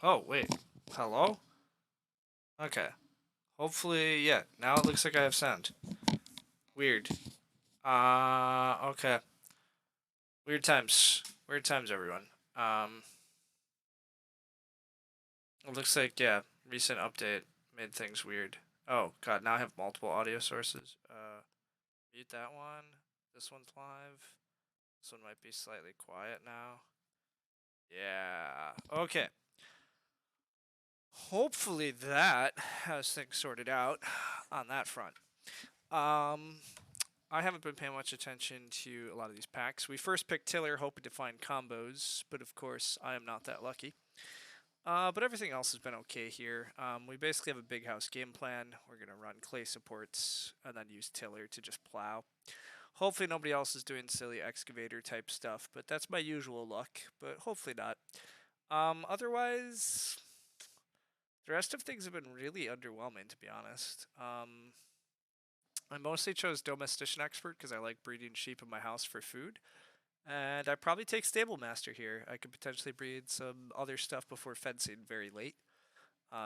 Oh, wait. Hello? Okay. Hopefully, yeah. Now it looks like I have sound. Weird. Okay. Weird times. Weird times, everyone. Um, it looks like, yeah, recent update made things weird. Oh, God, now I have multiple audio sources. Mute that one. This one's live. This one might be slightly quiet now. Yeah. Okay. Hopefully that has things sorted out on that front. I haven't been paying much attention to a lot of these packs. We first picked Tiller, hoping to find combos, but of course I am not that lucky. But everything else has been okay here. We basically have a big house game plan. We're going to run clay supports and then use Tiller to just plow. Hopefully nobody else is doing silly excavator type stuff, but that's my usual luck, but hopefully not. Otherwise, the rest of things have been really underwhelming, to be honest. I mostly chose Domestician Expert because I like breeding sheep in my house for food. And I probably take Stable Master here. I could potentially breed some other stuff before fencing very late.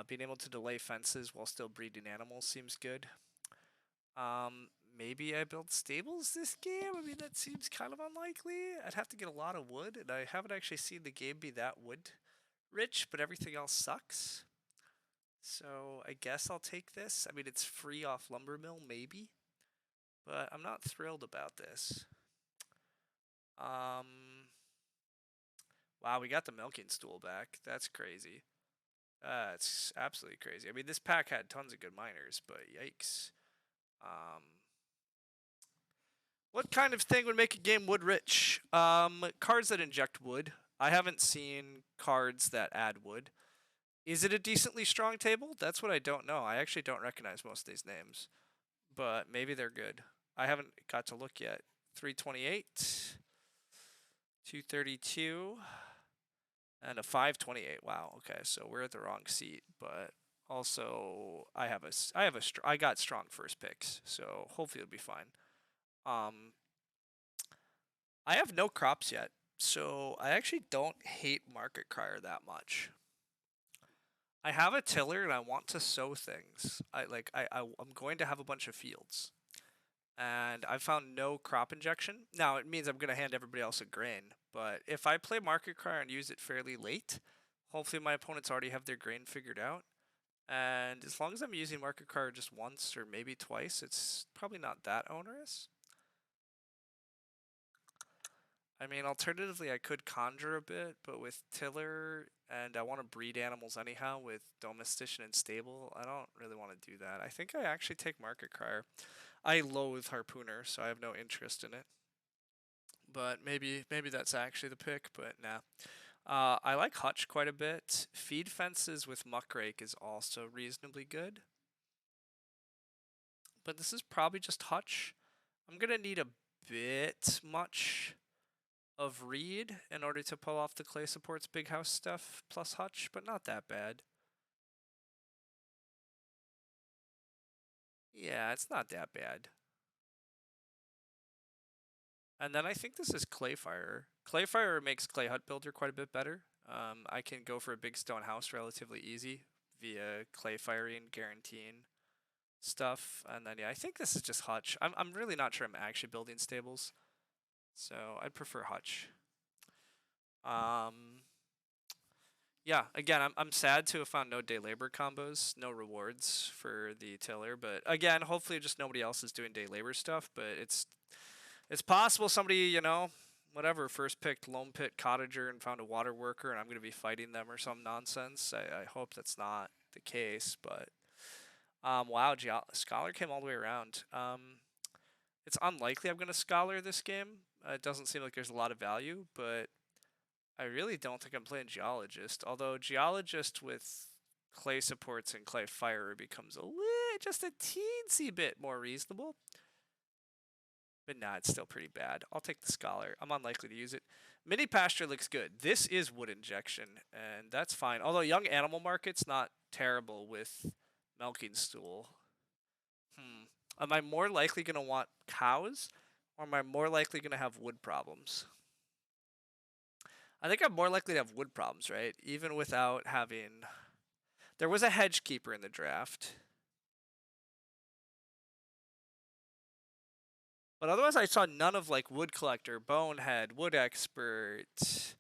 Being able to delay fences while still breeding animals seems good. Maybe I build stables this game? I mean, that seems kind of unlikely. I'd have to get a lot of wood, and I haven't actually seen the game be that wood rich, but everything else sucks. So I guess I'll take this. I mean, it's free off Lumber Mill, maybe, but I'm not thrilled about this. Wow, we got the milking stool back. That's crazy. It's absolutely crazy. I mean, this pack had tons of good miners, but yikes. What kind of thing would make a game wood rich? Cards that inject wood. I haven't seen cards that add wood. Is it a decently strong table? That's what I don't know. I actually don't recognize most of these names, but maybe they're good. I haven't got to look yet. 328, 232, and a 528. Wow. Okay, so we're at the wrong seat, but also I got strong first picks, so hopefully it'll be fine. I have no crops yet, so I actually don't hate Market Crier that much. I have a tiller and I want to sow things. I'm going to have a bunch of fields. And I found no crop injection. Now it means I'm gonna hand everybody else a grain, but if I play Market Crier and use it fairly late, hopefully my opponents already have their grain figured out. And as long as I'm using Market Crier just once or maybe twice, it's probably not that onerous. I mean, alternatively, I could conjure a bit, but with Tiller, and I want to breed animals anyhow with Domestician and Stable, I don't really want to do that. I think I actually take Market Crier. I loathe Harpooner, so I have no interest in it. But maybe that's actually the pick, but nah. I like Hutch quite a bit. Feed Fences with Muckrake is also reasonably good. But this is probably just Hutch. I'm going to need a bit much of Reed in order to pull off the clay supports big house stuff plus Hutch, but not that bad. Yeah, it's not that bad. And then I think this is Clayfire. Clayfire makes Clay Hut Builder quite a bit better. I can go for a big stone house relatively easy via Clayfiring, guaranteeing stuff. And then yeah, I think this is just Hutch. I'm really not sure I'm actually building stables, so I'd prefer Hutch. Yeah, again, I'm sad to have found no day labor combos, no rewards for the tiller, but again, hopefully just nobody else is doing day labor stuff, but it's possible somebody, whatever, first picked Lone Pit Cottager and found a water worker and I'm going to be fighting them or some nonsense. I hope that's not the case, but wow, Scholar came all the way around. It's unlikely I'm going to Scholar this game. It doesn't seem like there's a lot of value, but I really don't think I'm playing Geologist, although Geologist with clay supports and clay fire becomes just a teensy bit more reasonable. But nah, it's still pretty bad. I'll take the Scholar. I'm unlikely to use it. Mini Pasture looks good. This is wood injection, and that's fine. Although Young Animal Market's not terrible with Milking Stool. Am I more likely going to want cows, or am I more likely going to have wood problems? I think I'm more likely to have wood problems, right? Even without having. There was a hedge keeper in the draft. But otherwise, I saw none of like wood collector, bonehead, wood expert,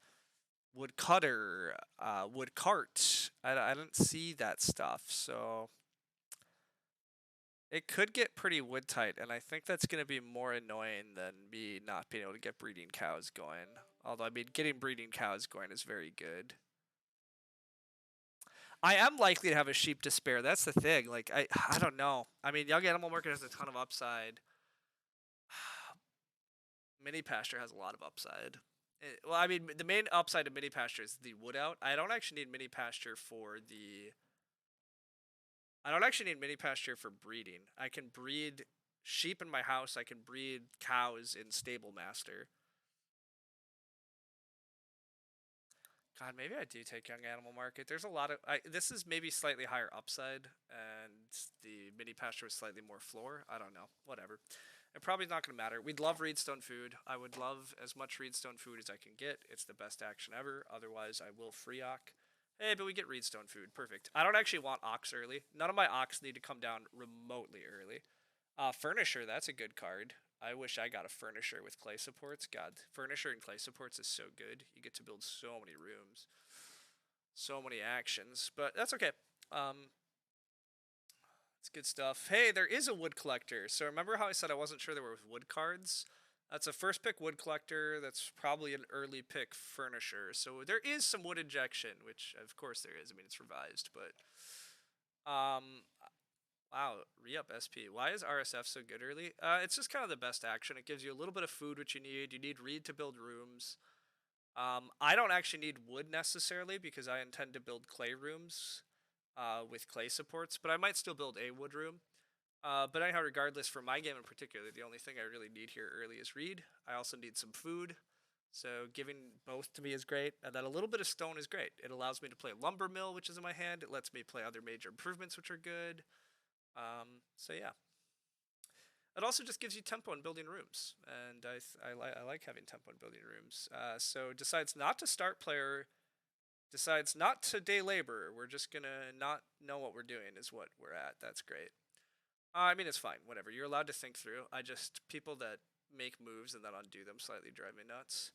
wood cutter, wood cart. I didn't see that stuff, so it could get pretty wood tight, and I think that's going to be more annoying than me not being able to get breeding cows going. Although, I mean, getting breeding cows going is very good. I am likely to have a sheep to spare. That's the thing. Like, I don't know. I mean, Young Animal Market has a ton of upside. Mini pasture has a lot of upside. Well, I mean, the main upside of mini pasture is the wood out. I don't actually need mini pasture for the. I don't actually need mini pasture for breeding. I can breed sheep in my house. I can breed cows in Stable Master. God, maybe I do take Young Animal Market. There's a lot of. This is maybe slightly higher upside, and the mini pasture is slightly more floor. I don't know. Whatever. It probably not going to matter. We'd love Reedstone food. I would love as much Reedstone food as I can get. It's the best action ever. Otherwise, I will free Ock. Hey, but we get Reedstone food. Perfect. I don't actually want Ox early. None of my Ox need to come down remotely early. Furnisher, that's a good card. I wish I got a Furnisher with clay supports. God, Furnisher and clay supports is so good. You get to build so many rooms, so many actions. But that's okay. It's good stuff. Hey, there is a wood collector. So remember how I said I wasn't sure there were wood cards? That's a first pick wood collector. That's probably an early pick furnisher. So there is some wood injection, which of course there is. I mean, it's revised, but wow, re-up SP. Why is RSF so good early? It's just kind of the best action. It gives you a little bit of food, which you need. You need reed to build rooms. I don't actually need wood necessarily because I intend to build clay rooms with clay supports, but I might still build a wood room. But anyhow, regardless, for my game in particular, the only thing I really need here early is reed. I also need some food, so giving both to me is great, and then a little bit of stone is great. It allows me to play lumber mill, which is in my hand. It lets me play other major improvements, which are good. So yeah. It also just gives you tempo in building rooms, and I like having tempo in building rooms. So decides not to start player, decides not to day labor. We're just gonna not know what we're doing is what we're at. That's great. I mean, it's fine. Whatever. You're allowed to think through. I just people that make moves and then undo them slightly drive me nuts.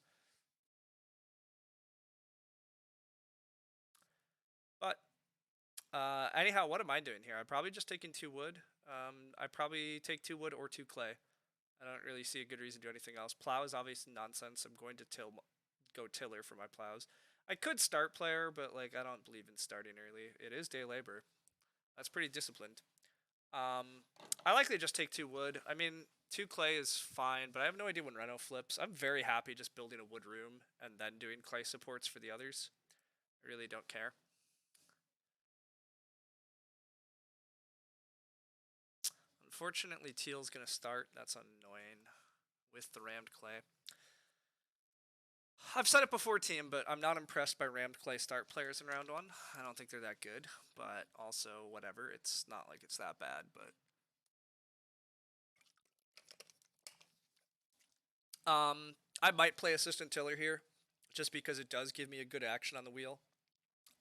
But anyhow, what am I doing here? I'm probably just taking 2 wood. I probably take 2 wood or 2 clay. I don't really see a good reason to do anything else. Plow is obviously nonsense. I'm going to go tiller for my plows. I could start player, but like I don't believe in starting early. It is day labor. That's pretty disciplined. I likely just take 2 wood. I mean, 2 clay is fine, but I have no idea when Reno flips. I'm very happy just building a wood room and then doing clay supports for the others. I really don't care. Unfortunately, teal's gonna start. That's annoying with the rammed clay. I've said it before, team, but I'm not impressed by rammed clay start players in round 1. I don't think they're that good, but also whatever. It's not like it's that bad, but I might play assistant tiller here, just because it does give me a good action on the wheel.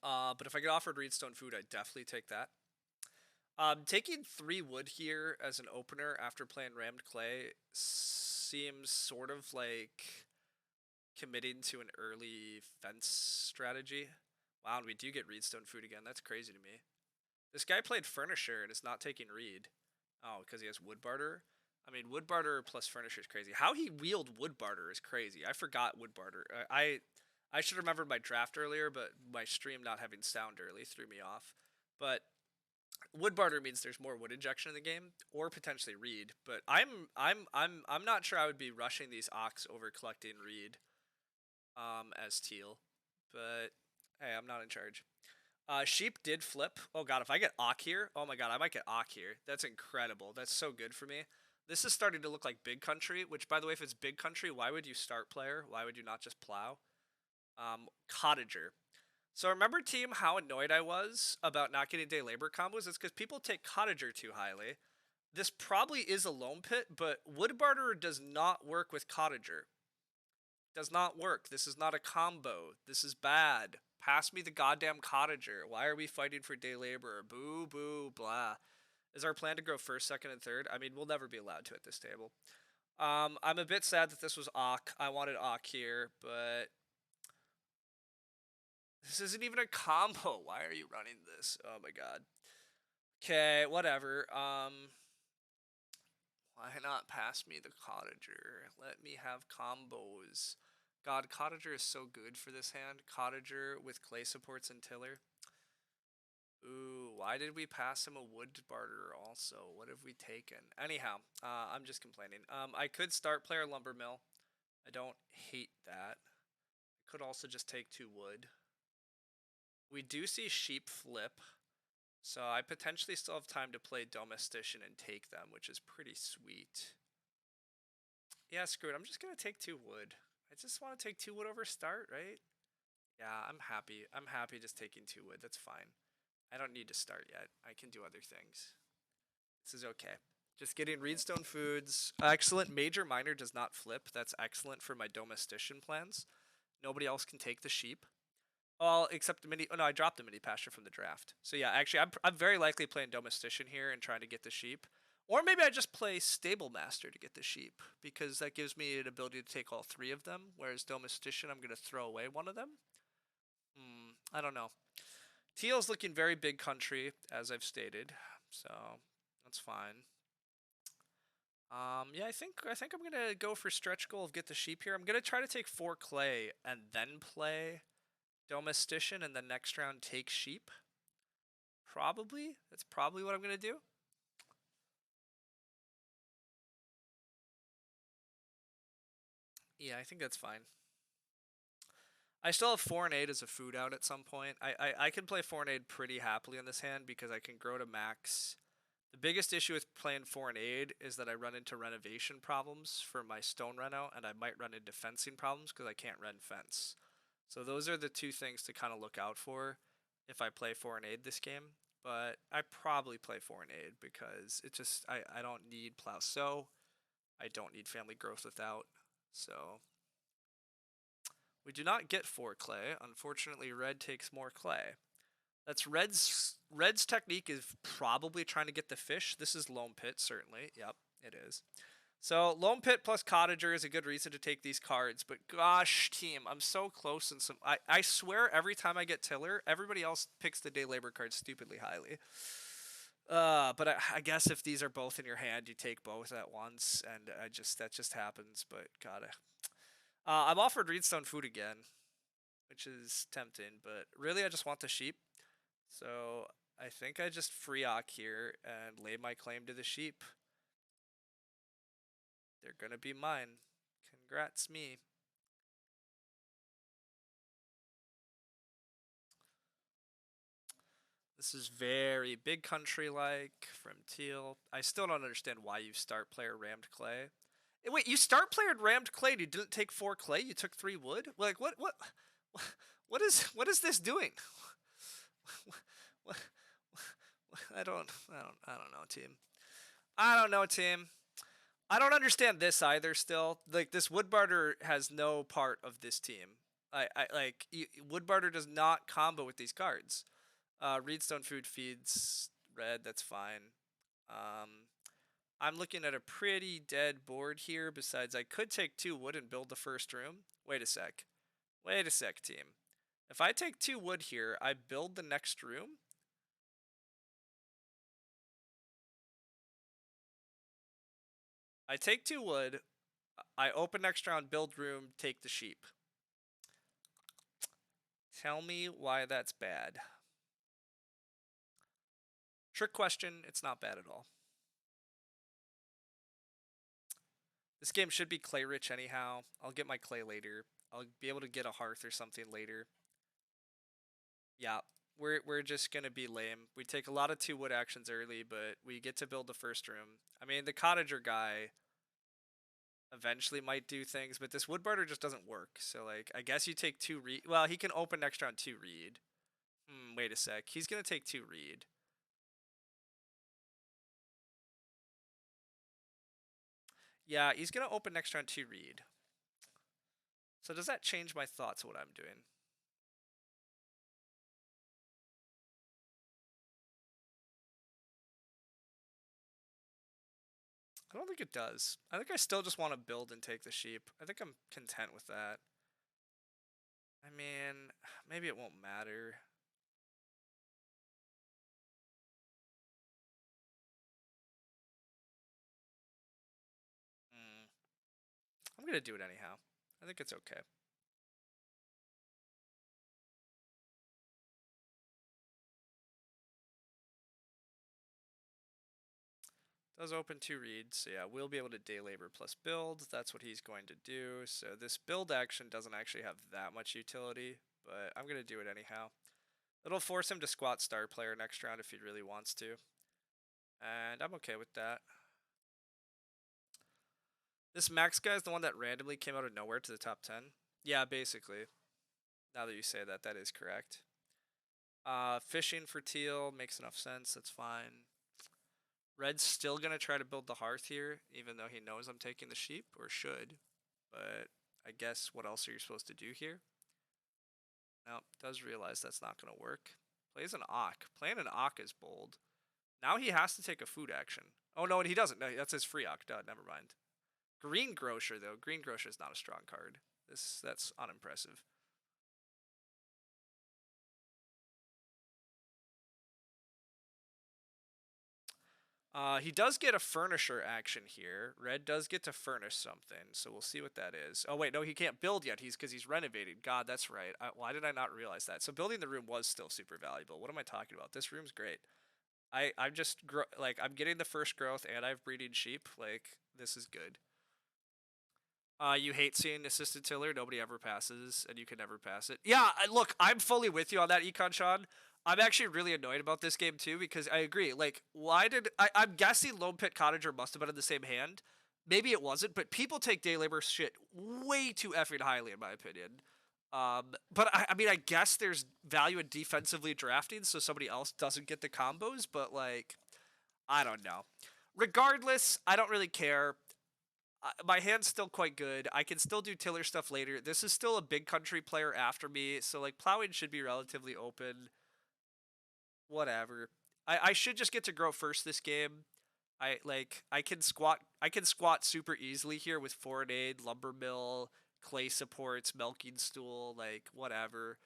But if I get offered Reedstone food, I'd definitely take that. Taking 3 wood here as an opener after playing rammed clay seems sort of like committing to an early fence strategy. Wow, and we do get Reedstone food again. That's crazy to me. This guy played Furnisher and is not taking Reed. Oh, because he has Wood Barter? I mean, Wood Barter plus Furnisher is crazy. How he wheeled Wood Barter is crazy. I forgot Wood Barter. I should have remembered my draft earlier, but my stream not having sound early threw me off. But Wood Barter means there's more wood injection in the game, or potentially Reed. But I'm not sure I would be rushing these Ox over collecting Reed as teal. But hey, I'm not in charge. Sheep did flip. Oh god, if I get Ock here, oh my god, I might get Ock here. That's incredible. That's so good for me. This is starting to look like Big Country, which, by the way, if it's Big Country, why would you start player? Why would you not just plow? Cottager. So remember, team, how annoyed I was about not getting day labor combos? It's because people take Cottager too highly. This probably is a loam pit, but Wood Barterer does not work with Cottager. Does not work. This is not a combo. This is bad. Pass me the goddamn cottager. Why are we fighting for day laborer? Boo, boo, blah. Is our plan to grow first, second, and third? I mean, we'll never be allowed to at this table. I'm a bit sad that this was Ock. I wanted Ock here, but this isn't even a combo. Why are you running this? Oh my god. Okay, whatever. Why not pass me the cottager? Let me have combos. God, cottager is so good for this hand. Cottager with clay supports and tiller. Ooh, why did we pass him a wood barter also? What have we taken? Anyhow, I'm just complaining. I could start player lumber mill. I don't hate that. I could also just take 2 wood. We do see sheep flip, so I potentially still have time to play domestician and take them, which is pretty sweet. Yeah, screw it. I'm just gonna take 2 wood. I just want to take 2 wood over start, right? Yeah, I'm happy. I'm happy just taking 2 wood. That's fine. I don't need to start yet. I can do other things. This is okay. Just getting Reedstone Foods. Excellent. Major Minor does not flip. That's excellent for my domestician plans. Nobody else can take the sheep. Well, except the mini. Oh no, I dropped the mini pasture from the draft. So yeah, actually, I'm very likely playing domestician here and trying to get the sheep. Or maybe I just play Stable Master to get the sheep, because that gives me an ability to take all 3 of them, whereas Domestician, I'm going to throw away one of them. I don't know. Teal's looking very big country, as I've stated, so that's fine. Yeah, I think I'm gonna go for stretch goal of get the sheep here. I'm gonna try to take 4 clay and then play Domestician, and then next round take sheep. Probably. That's probably what I'm gonna do. Yeah, I think that's fine. I still have 4 and 8 as a food out at some point. I can play 4 and 8 pretty happily in this hand because I can grow to max. The biggest issue with playing 4 and 8 is that I run into renovation problems for my stone reno, and I might run into fencing problems because I can't run fence. So those are the 2 things to kind of look out for if I play 4 and 8 this game. But I probably play 4 and 8 because it just I don't need plow sow. I don't need family growth without. So we do not get 4 clay. Unfortunately, red takes more clay. That's red's technique is probably trying to get the fish. This is Loam Pit, certainly. Yep, it is. So Loam Pit plus Cottager is a good reason to take these cards, but gosh, team, I'm so close in some. I swear every time I get Tiller, everybody else picks the Day Labor card stupidly highly. But I guess if these are both in your hand, you take both at once, and that just happens. But gotta. I'm offered Reedstone Food again, which is tempting, but really I just want the sheep. So I think I just free Ock here and lay my claim to the sheep. They're gonna be mine. Congrats me. This is very big country like from Teal. I still don't understand why you start player rammed clay. Wait, you start player rammed clay and you didn't take 4 clay, you took 3 wood? Like what is this doing? I don't know, team. I don't know, team. I don't understand this either. Still, like this wood barter has no part of this team. I like wood barter does not combo with these cards. Reedstone Food feeds red. That's fine. I'm looking at a pretty dead board here. Besides, I could take 2 wood and build the first room. Wait a sec. Wait a sec, team. If I take 2 wood here, I build the next room. I take 2 wood. I open next round, build room, take the sheep. Tell me why that's bad. Trick question, it's not bad at all. This game should be clay rich anyhow. I'll get my clay later. I'll be able to get a hearth or something later. Yeah, we're just gonna be lame. We take a lot of 2 wood actions early, but we get to build the first room. I mean, the cottager guy eventually might do things, but this wood barter just doesn't work. So like, I guess you take 2 reed. Well, he can open next round 2 reed. Wait a sec. He's gonna take 2 reed. Yeah, he's gonna open next round 2 reed. So does that change my thoughts of what I'm doing? I don't think it does. I think I still just want to build and take the sheep. I think I'm content with that. I mean, maybe it won't matter. Mm, I'm gonna do it anyhow. I think it's okay. Does open 2 reads, so yeah, we'll be able to day labor plus build. That's what he's going to do. So this build action doesn't actually have that much utility, but I'm gonna do it anyhow. It'll force him to squat star player next round if he really wants to, and I'm okay with that. This Max guy is the one that randomly came out of nowhere to the top 10. Yeah, basically. Now that you say that, that is correct. Fishing for teal makes enough sense. That's fine. Red's still gonna try to build the hearth here, even though he knows I'm taking the sheep, or should. But I guess what else are you supposed to do here? No, does realize that's not gonna work. Plays an Ock. Playing an Ock is bold. Now he has to take a food action. Oh no, and he doesn't. No, that's his free Ock. Duh, never mind. Green Grocer though. Green Grocer is not a strong card. That's unimpressive. He does get a furnisher action here. Red does get to furnish something, so we'll see what that is. Oh wait, no, he can't build yet. Because he's renovating. God, that's right. Why did I not realize that? So building the room was still super valuable. What am I talking about? This room's great. I'm just like I'm getting the first growth and I have breeding sheep. Like this is good. You hate seeing assisted tiller. Nobody ever passes, and you can never pass it. Yeah, look, I'm fully with you on that, Econ Sean. I'm actually really annoyed about this game too because I agree. Like, why did I'm guessing Lone Pit Cottager must have been in the same hand. Maybe it wasn't, but people take day labor shit way too effing highly, in my opinion. But I mean, I guess there's value in defensively drafting so somebody else doesn't get the combos, but like, I don't know. Regardless, I don't really care. My hand's still quite good. I can still do tiller stuff later. This is still a big country player after me, so like plowing should be relatively open. Whatever. I should just get to grow first this game. I can squat super easily here with foreign aid, lumber mill, clay supports, milking stool, like whatever.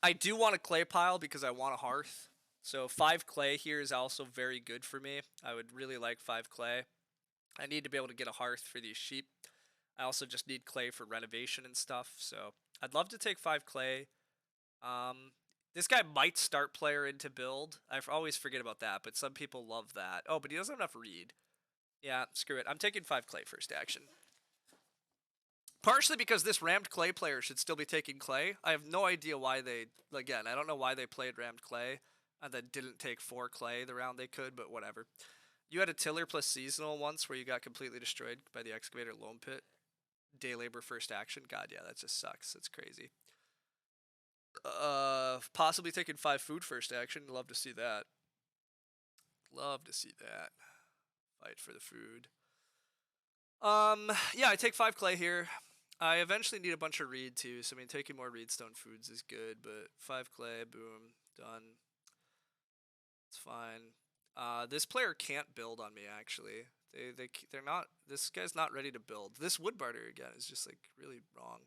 I do want a clay pile because I want a hearth. So 5 clay here is also very good for me. I would really like 5 clay. I need to be able to get a hearth for these sheep. I also just need clay for renovation and stuff. So I'd love to take 5 clay. Um, this guy might start player into build. I always forget about that, but some people love that. Oh, but he doesn't have enough read. Yeah, screw it. I'm taking 5 clay first action. Partially because this rammed clay player should still be taking clay. I have no idea why they, again, I don't know why they played rammed clay and then didn't take 4 clay the round they could, but whatever. You had a tiller plus seasonal once where you got completely destroyed by the excavator loam pit. Day labor first action. God, yeah, that just sucks. That's crazy. Possibly taking 5 food first action. Love to see that. Love to see that. Fight for the food. Yeah, I take 5 clay here. I eventually need a bunch of reed too, so I mean taking more reedstone foods is good, but 5 clay, boom, done. It's fine. This player can't build on me actually. They're not. This guy's not ready to build. This wood barter again is just like really wrong.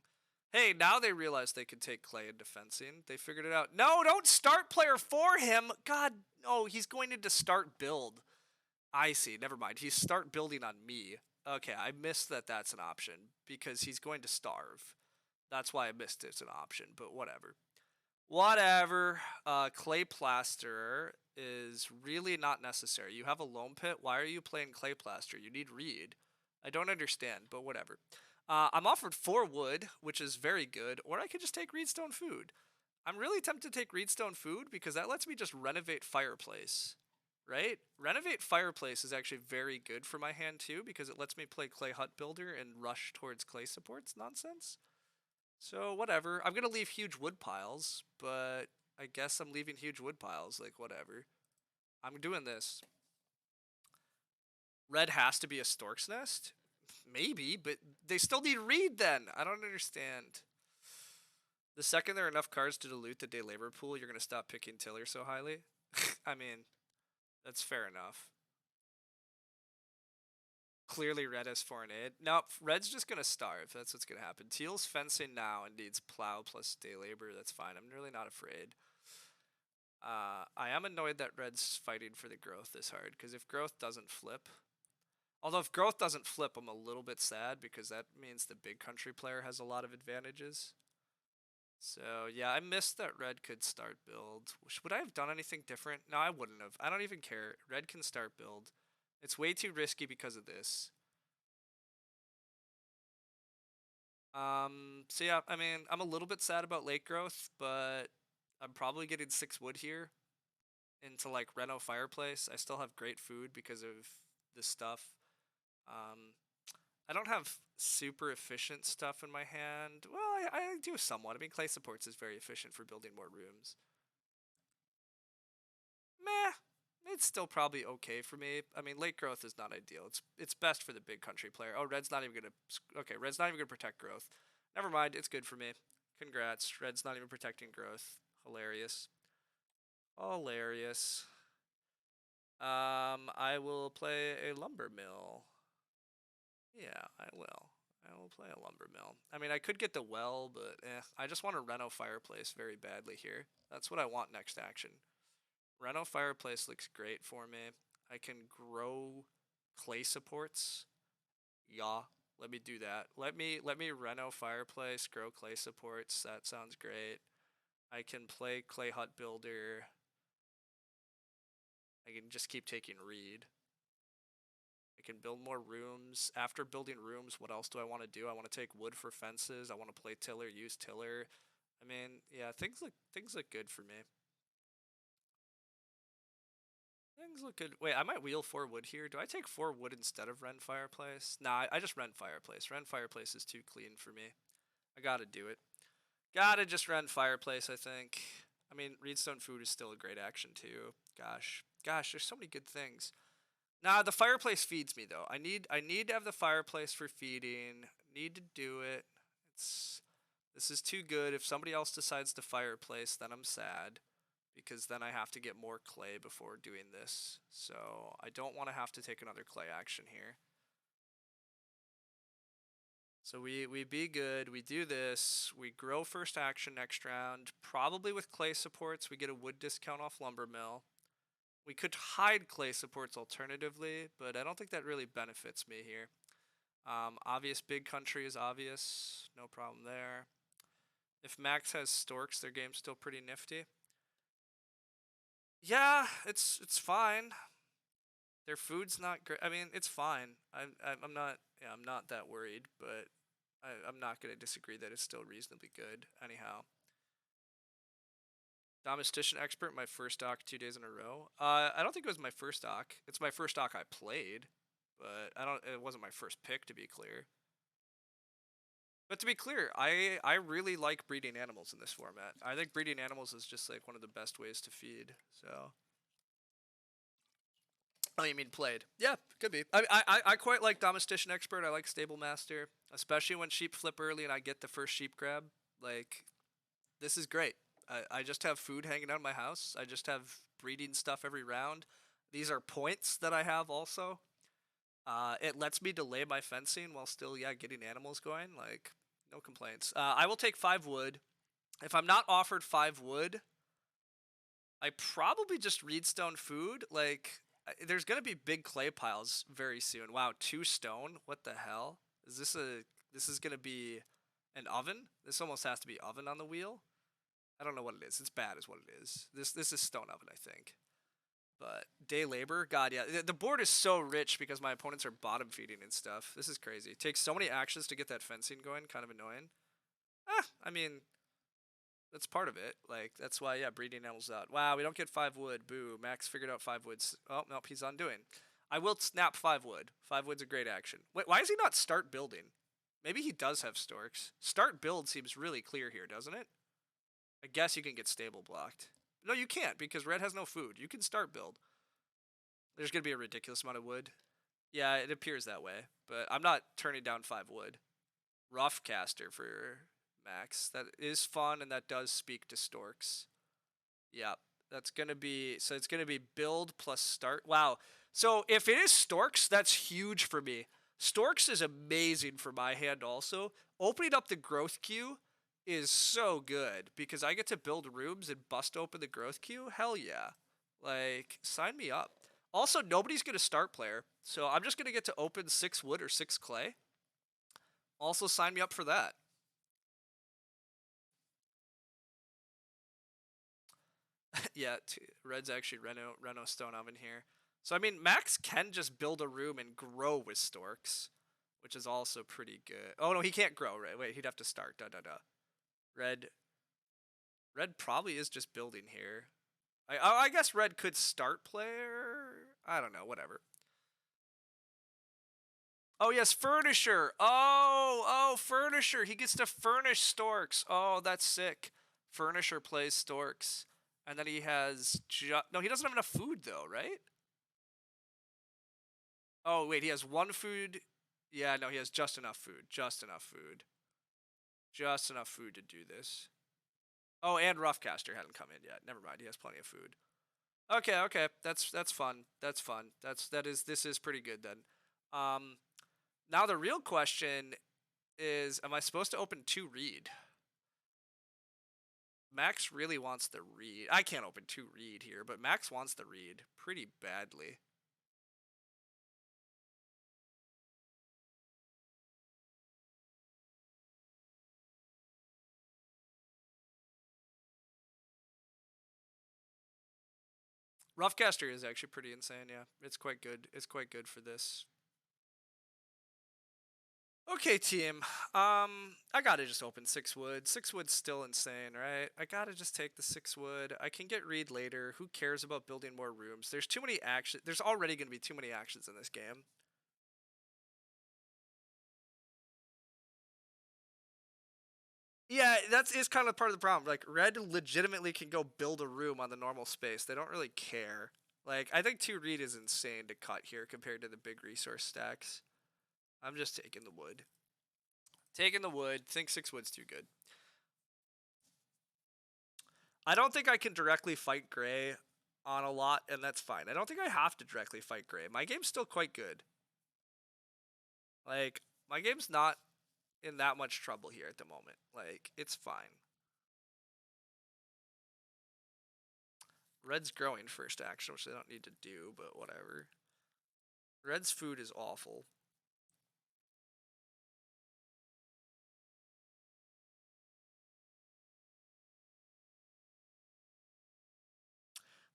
Hey, now they realize they can take clay into fencing. They figured it out. No, don't start player for him. God, no, he's going into start build. I see. Never mind. He's start building on me. Okay, I missed that that's an option because he's going to starve. That's why I missed it's an option, but whatever. Whatever. Clay plaster is really not necessary. You have a loam pit. Why are you playing clay plaster? You need reed. I don't understand, but whatever. I'm offered 4 wood, which is very good, or I could just take reedstone food. I'm really tempted to take reedstone food because that lets me just renovate fireplace, right? Renovate fireplace is actually very good for my hand too because it lets me play clay hut builder and rush towards clay supports nonsense. So whatever. I'm gonna leave huge wood piles, but I guess I'm leaving huge wood piles. Like whatever. I'm doing this. Red has to be a stork's nest. Maybe, but they still need read then. I don't understand. The second there are enough cards to dilute the day labor pool, you're gonna stop picking Tiller so highly. I mean, that's fair enough. Clearly red has foreign aid. Nope, red's just gonna starve. That's what's gonna happen. Teal's fencing now and needs plow plus day labor. That's fine. I'm really not afraid. I am annoyed that red's fighting for the growth this hard, because if growth doesn't flip, although if growth doesn't flip, I'm a little bit sad because that means the big country player has a lot of advantages. So yeah, I missed that red could start build. Would I have done anything different? No, I wouldn't have. I don't even care. Red can start build. It's way too risky because of this. So yeah, I mean, I'm a little bit sad about late growth, but I'm probably getting 6 wood here into like Reno fireplace. I still have great food because of this stuff. Um, I don't have super efficient stuff in my hand. Well, I do somewhat. I mean, clay supports is very efficient for building more rooms. Meh. It's still probably okay for me. I mean, late growth is not ideal. It's best for the big country player. Oh, red's not even gonna. Okay, red's not even gonna protect growth. Never mind. It's good for me. Congrats. Red's not even protecting growth. Hilarious. Hilarious. I will play a lumber mill. Yeah, I will. I will play a lumber mill. I mean, I could get the well, but I just want a Reno fireplace very badly here. That's what I want next action. Reno fireplace looks great for me. I can grow clay supports. Yeah, let me do that. Let me Reno fireplace, grow clay supports. That sounds great. I can play clay hut builder. I can just keep taking reed. I can build more rooms. After building rooms, what else do I want to do? I want to take wood for fences. I want to play tiller, use tiller. I mean, yeah, things look good for me. Things look good. Wait, I might wheel 4 wood here. Do I take 4 wood instead of Ren Fireplace? Nah, I just Ren Fireplace. Ren Fireplace is too clean for me. I gotta do it. Gotta just Ren Fireplace, I think. I mean, Reedstone Food is still a great action too. Gosh, there's so many good things. Nah, the fireplace feeds me though. I need to have the fireplace for feeding. Need to do it. It's this is too good. If somebody else decides to fireplace, then I'm sad because then I have to get more clay before doing this. So I don't want to have to take another clay action here. So we be good. We do this. We grow first action next round. Probably with clay supports, we get a wood discount off lumber mill. We could hide clay supports alternatively, but I don't think that really benefits me here. Obvious big country is obvious. No problem there. If Max has storks, their game's still pretty nifty. Yeah, it's fine. Their food's not great. I mean, it's fine. I'm not yeah I'm not that worried, but I'm not gonna disagree that it's still reasonably good. Anyhow, Domestician Expert, my first doc 2 days in a row. I don't think it was my first doc. It's my first doc I played, but I don't. It wasn't my first pick to be clear. But to be clear, I really like breeding animals in this format. I think breeding animals is just like one of the best ways to feed. So oh, you mean played? Yeah, could be. I quite like Domestician Expert. I like Stable Master, especially when sheep flip early and I get the first sheep grab. Like, this is great. I just have food hanging out in my house. I just have breeding stuff every round. These are points that I have also. It lets me delay my fencing while still, yeah, getting animals going. Like, no complaints. I will take 5 wood. If I'm not offered 5 wood, I probably just Reedstone food. Like, there's gonna be big clay piles very soon. Wow, 2 stone. What the hell? Is this a? This is gonna be an oven. This almost has to be oven on the wheel. I don't know what it is. It's bad, is what it is. This is stone oven, I think. But day labor, God, yeah. The board is so rich because my opponents are bottom feeding and stuff. This is crazy. It takes so many actions to get that fencing going. Kind of annoying. I mean, that's part of it. Like, that's why, yeah, breeding animals out. Wow, we don't get 5 wood. Boo. Max figured out 5 woods. Oh, nope, he's undoing. I will snap 5 wood. 5 wood's a great action. Wait, why does he not start building? Maybe he does have storks. Start build seems really clear here, doesn't it? I guess you can get stable blocked. No, you can't because red has no food. You can start build. There's going to be a ridiculous amount of wood. Yeah, it appears that way, but I'm not turning down 5 wood. Roughcaster for Max. That is fun, and that does speak to Storks. Yep. That's gonna be so it's gonna be build plus start. Wow. So if it is Storks, that's huge for me. Storks is amazing for my hand also. Opening up the growth queue is so good because I get to build rooms and bust open the growth queue. Hell yeah. Like, sign me up. Also, nobody's gonna start player, so I'm just gonna get to open 6 wood or 6 clay. Also, sign me up for that. Yeah, Red's actually Reno Stone Oven here. So I mean, Max can just build a room and grow with Storks, which is also pretty good. Oh no, he can't grow. Right? Wait, he'd have to start. Da da da. Red, Red probably is just building here. I guess Red could start player. I don't know. Whatever. Oh yes, Furnisher. Oh, Furnisher. He gets to furnish Storks. Oh, that's sick. Furnisher plays Storks, and then he has no. He doesn't have enough food though, right? Oh, wait, he has 1 food. Yeah, no, he has just enough food. Just enough food. Just enough food to do this. Oh, and Roughcaster hadn't come in yet. Never mind, he has plenty of food. Okay, okay, that's fun. That's fun. This is pretty good then. Um, Now the real question is, am I supposed to open 2 reed? Max really wants the reed. I can't open 2 reed here, but Max wants the reed pretty badly. Roughcaster is actually pretty insane, yeah. It's quite good. It's quite good for this. Okay, team. I gotta just open 6 wood. 6 wood's still insane, right? I gotta just take the 6 wood. I can get reed later. Who cares about building more rooms? There's too many actions. There's already gonna be too many actions in this game. Yeah, that's is kind of part of the problem. Like, red legitimately can go build a room on the normal space. They don't really care. Like, I think 2 reed is insane to cut here compared to the big resource stacks. I'm just taking the wood. Taking the wood. Think 6 wood's too good. I don't think I can directly fight gray on a lot, and that's fine. I don't think I have to directly fight gray. My game's still quite good. Like, my game's not in that much trouble here at the moment. Like, it's fine. Red's growing first action, which they don't need to do, but whatever. Red's food is awful.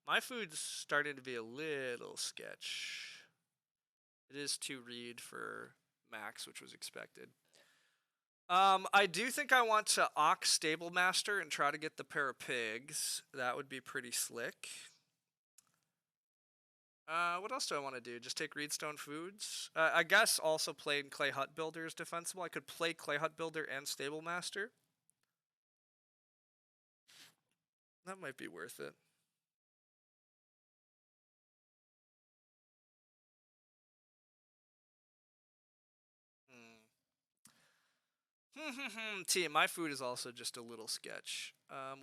My food's starting to be a little sketch. It is 2 reed for Max, which was expected. I do think I want to Ox Stable Master and try to get the pair of pigs. That would be pretty slick. What else do I want to do? Just take Reedstone Foods? I guess also playing Clay Hut Builder is defensible. I could play Clay Hut Builder and Stable Master. That might be worth it. Team, my food is also just a little sketch.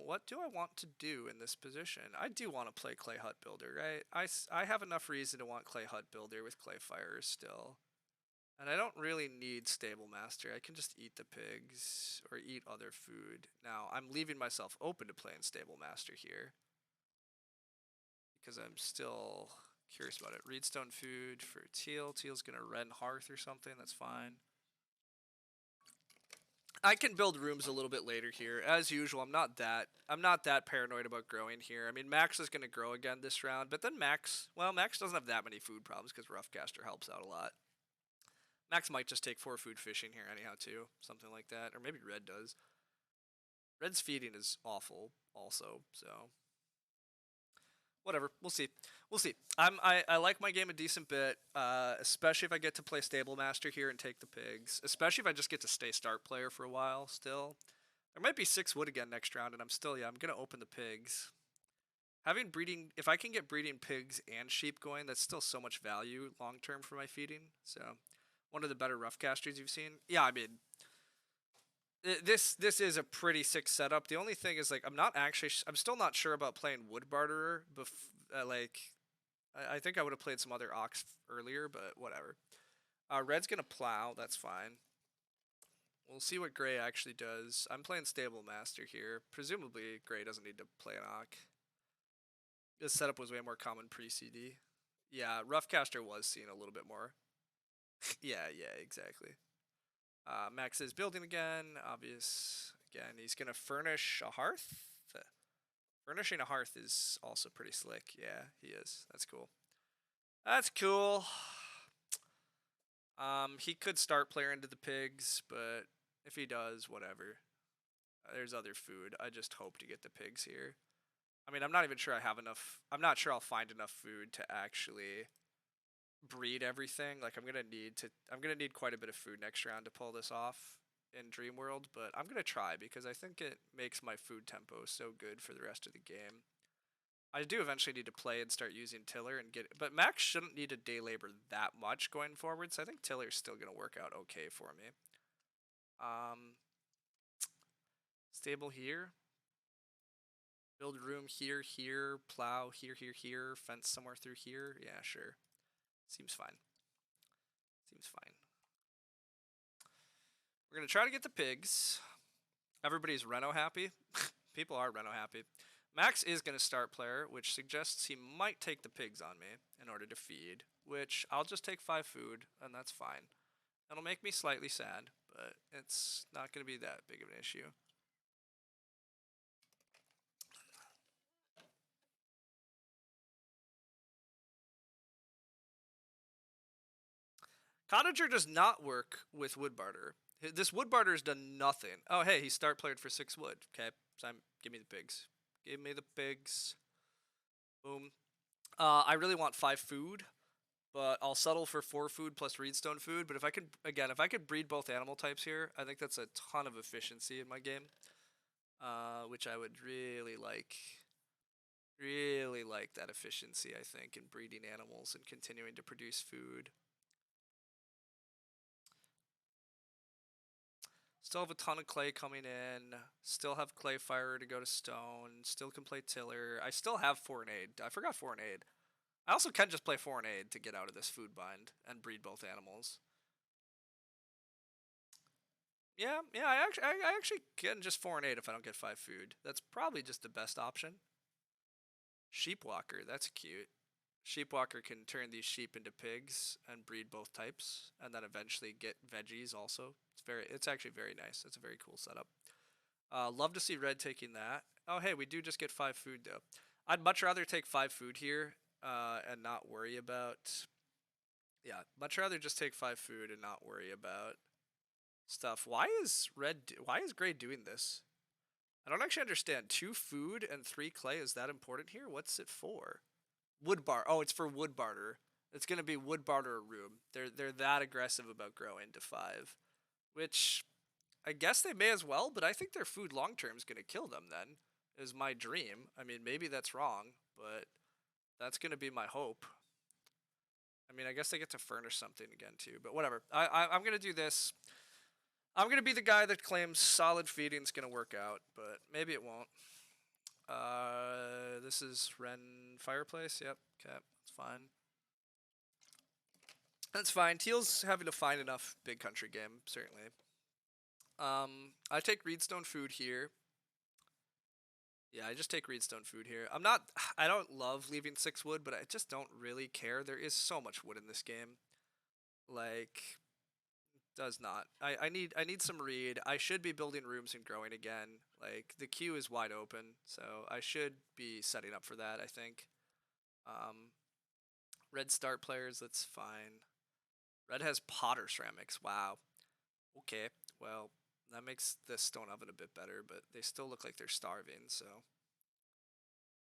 What do I want to do in this position? I do want to play Clay Hut Builder, right? I have enough reason to want Clay Hut Builder with Clay Fires still. And I don't really need Stable Master. I can just eat the pigs or eat other food. Now, I'm leaving myself open to playing Stable Master here because I'm still curious about it. Reedstone Food for Teal. Teal's going to Ren Hearth or something. That's fine. I can build rooms a little bit later here. As usual, I'm not that paranoid about growing here. I mean, Max is going to grow again this round, but then Max doesn't have that many food problems because Roughcaster helps out a lot. Max might just take 4 food fishing here anyhow too, something like that, or maybe Red does. Red's feeding is awful also, so whatever. We'll see. We'll see. I like my game a decent bit, especially if I get to play Stable Master here and take the pigs. Especially if I just get to stay start player for a while. Still, there might be 6 wood again next round, and I'm gonna open the pigs. Having breeding, if I can get breeding pigs and sheep going, that's still so much value long term for my feeding. So, one of the better rough casters you've seen. Yeah, I mean, this is a pretty sick setup. The only thing is like I'm still not sure about playing wood barterer. Like I think I would have played some other ox earlier, but whatever. Red's gonna plow. That's fine. We'll see what Gray actually does. I'm playing Stable Master here. Presumably, Gray doesn't need to play an Ock. This setup was way more common pre-CD. Yeah, Roughcaster was seen a little bit more. Yeah, exactly. Max is building again. Obvious. Again, he's going to furnish a hearth. Furnishing a hearth is also pretty slick. Yeah, he is. That's cool. That's cool. He could start player into the pigs, but if he does, whatever. There's other food. I just hope to get the pigs here. I mean, I'm not even sure I have enough. I'm not sure I'll find enough food to actually breed everything. Like I'm gonna need quite a bit of food next round to pull this off in Dream World, but I'm gonna try because I think it makes my food tempo so good for the rest of the game. I do eventually need to play and start using Tiller and get, but Max shouldn't need a day labor that much going forward, so I think Tiller's still gonna work out okay for me. Stable here. Build room here, plow here, fence somewhere through here. Yeah, sure. Seems fine. Seems fine. We're going to try to get the pigs. Everybody's Reno happy. People are Reno happy. Max is going to start player, which suggests he might take the pigs on me in order to feed, which I'll just take 5 food, and that's fine. It'll make me slightly sad, but it's not going to be that big of an issue. Cottager does not work with Wood Barter. This Wood Barter has done nothing. Oh, hey, he start played for 6 wood. Okay, so give me the pigs. Give me the pigs. Boom. I really want 5 food, but I'll settle for 4 food plus Reedstone food. But if I could breed both animal types here, I think that's a ton of efficiency in my game, which I would really like. Really like that efficiency, I think, in breeding animals and continuing to produce food. Still have a ton of clay coming in. Still have clay fire to go to stone. Still can play tiller. I still have foreign aid. I forgot foreign aid. I also can just play foreign aid to get out of this food bind and breed both animals. Yeah, I actually can just foreign aid if I don't get 5 food. That's probably just the best option. Sheepwalker, that's cute. Sheepwalker can turn these sheep into pigs and breed both types, and then eventually get veggies also. It's actually very nice. It's a very cool setup. Love to see red taking that. Oh, hey, we do just get 5 food though. I'd much rather take 5 food here, and not worry about. Yeah, much rather just take 5 food and not worry about stuff. Why is gray doing this? I don't actually understand. 2 food and 3 clay. Is that important here? What's it for? Wood bar. Oh, it's for wood barter. It's gonna be wood barter room. They're that aggressive about growing to 5, which I guess they may as well. But I think their food long term is gonna kill them. Then is my dream. I mean, maybe that's wrong, but that's gonna be my hope. I mean, I guess they get to furnish something again too. But whatever. I'm gonna do this. I'm gonna be the guy that claims solid feeding's gonna work out, but maybe it won't. This is Ren Fireplace. Yep. Okay, that's fine. That's fine. Teal's having to find enough big country game, certainly. I take Reedstone food here. Yeah, I just take Reedstone food here. I don't love leaving 6 wood, but I just don't really care. There is so much wood in this game. Like, does not. I need some reed. I should be building rooms and growing again. Like, the queue is wide open, so I should be setting up for that, I think. Red start players, that's fine. Red has Potter ceramics. Wow. Okay. Well, that makes the stone oven a bit better, but they still look like they're starving, so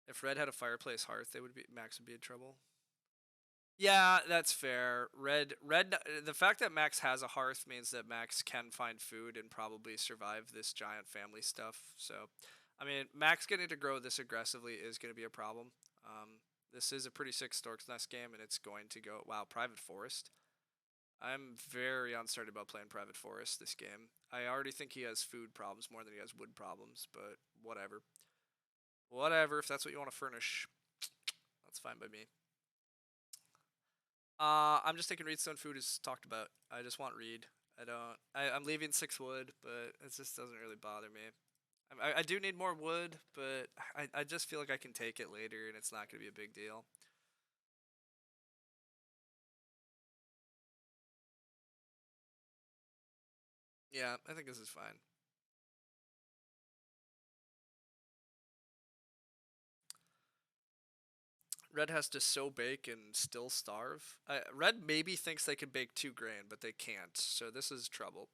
if Red had a fireplace hearth, Max would be in trouble. Yeah, that's fair. The fact that Max has a hearth means that Max can find food and probably survive this giant family stuff. So, I mean, Max getting to grow this aggressively is going to be a problem. This is a pretty sick Stork's Nest game, and it's going to go. Wow, Private Forest. I'm very uncertain about playing Private Forest this game. I already think he has food problems more than he has wood problems, but whatever. Whatever, if that's what you want to furnish, that's fine by me. I'm just taking Reedstone food as talked about. I just want Reed. I don't. I'm leaving 6 wood, but it just doesn't really bother me. I do need more wood, but I just feel like I can take it later, and it's not going to be a big deal. Yeah, I think this is fine. Red has to so bake and still starve. Red maybe thinks they can bake 2 grain, but they can't, so this is trouble.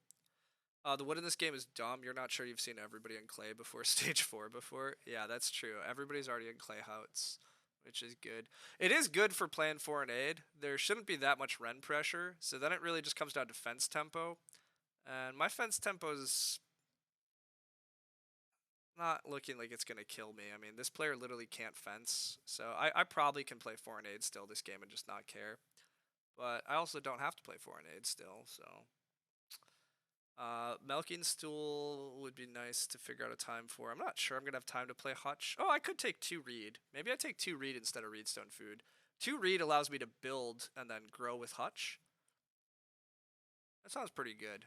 The wood in this game is dumb. You're not sure you've seen everybody in clay before stage 4 before. Yeah, that's true. Everybody's already in clay huts, which is good. It is good for playing foreign aid. There shouldn't be that much Ren pressure, so then it really just comes down to fence tempo. And my fence tempo is not looking like it's going to kill me. I mean, this player literally can't fence, so I probably can play foreign aid still this game and just not care. But I also don't have to play foreign aid still, so Milking Stool would be nice to figure out a time for. I'm not sure I'm going to have time to play Hutch. Oh, I could take 2 Reed. Maybe I take 2 Reed instead of Reedstone Food. 2 Reed allows me to build and then grow with Hutch. That sounds pretty good.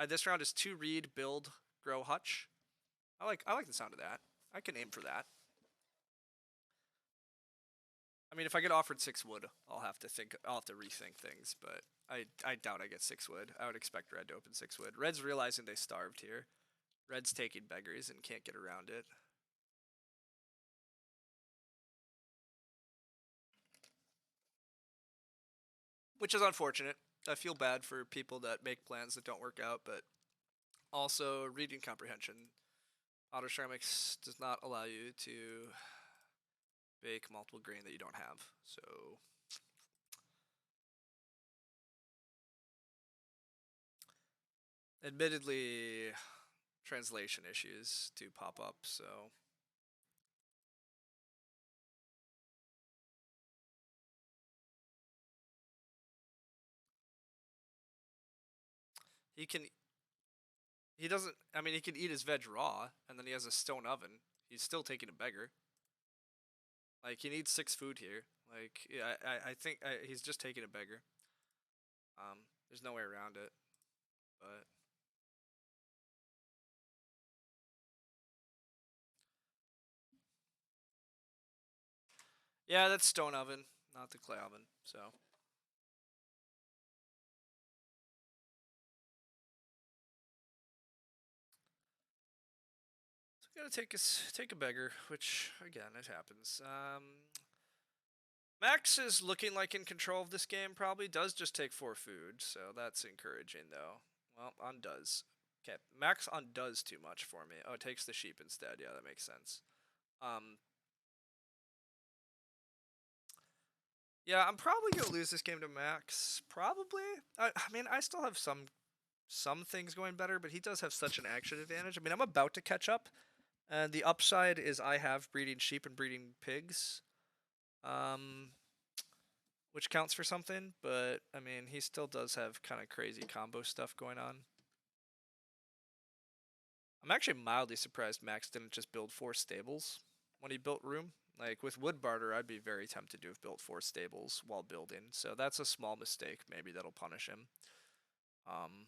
This round is 2 Reed, build, grow Hutch. I like the sound of that. I can aim for that. I mean, if I get offered 6 wood, I'll have to think. I'll have to rethink things, but I doubt I get 6 wood. I would expect Red to open 6 wood. Red's realizing they starved here. Red's taking beggars and can't get around it. Which is unfortunate. I feel bad for people that make plans that don't work out, but also reading comprehension. Auto ceramics does not allow you to bake multiple grain that you don't have. So admittedly, translation issues do pop up, so he can he doesn't I mean he can eat his veg raw and then he has a stone oven. He's still taking a beggar. Like he needs 6 food here. Like yeah, I think he's just taking a beggar. There's no way around it. But yeah, that's stone oven, not the clay oven. So gotta take a beggar, which again it happens. Max is looking like in control of this game. Probably does just take 4 food, so that's encouraging though. Well, undoes. Okay, Max undoes too much for me. Oh, it takes the sheep instead. Yeah, that makes sense. Um, yeah, I'm probably gonna lose this game to Max. Probably. I mean, I still have some things going better, but he does have such an action advantage. I mean, I'm about to catch up, and the upside is I have breeding sheep and breeding pigs. Um, which counts for something, but I mean, he still does have kind of crazy combo stuff going on. I'm actually mildly surprised Max didn't just build 4 stables when he built room. Like with wood barter, I'd be very tempted to have built 4 stables while building. So that's a small mistake. Maybe that'll punish him. Um,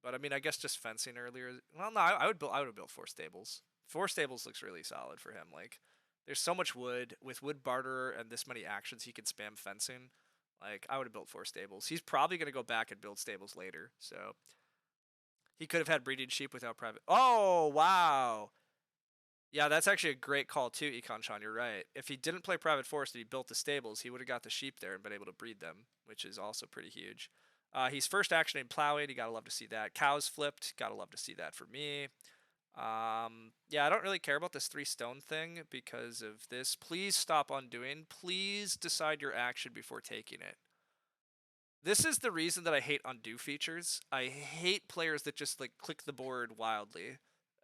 but I mean, I guess just fencing earlier. Well, no, I would have built 4 stables. 4 stables looks really solid for him. Like, there's so much wood with wood barter and this many actions he can spam fencing. Like, I would have built 4 stables. He's probably gonna go back and build stables later. So he could have had breeding sheep without private. Oh wow. Yeah, that's actually a great call too, Econ Sean. You're right. If he didn't play Private Forest and he built the stables, he would have got the sheep there and been able to breed them, which is also pretty huge. He's first action in plowing. You gotta love to see that. Cows flipped. Gotta love to see that for me. Yeah, I don't really care about this 3 stone thing because of this. Please stop undoing. Please decide your action before taking it. This is the reason that I hate undo features. I hate players that just like click the board wildly.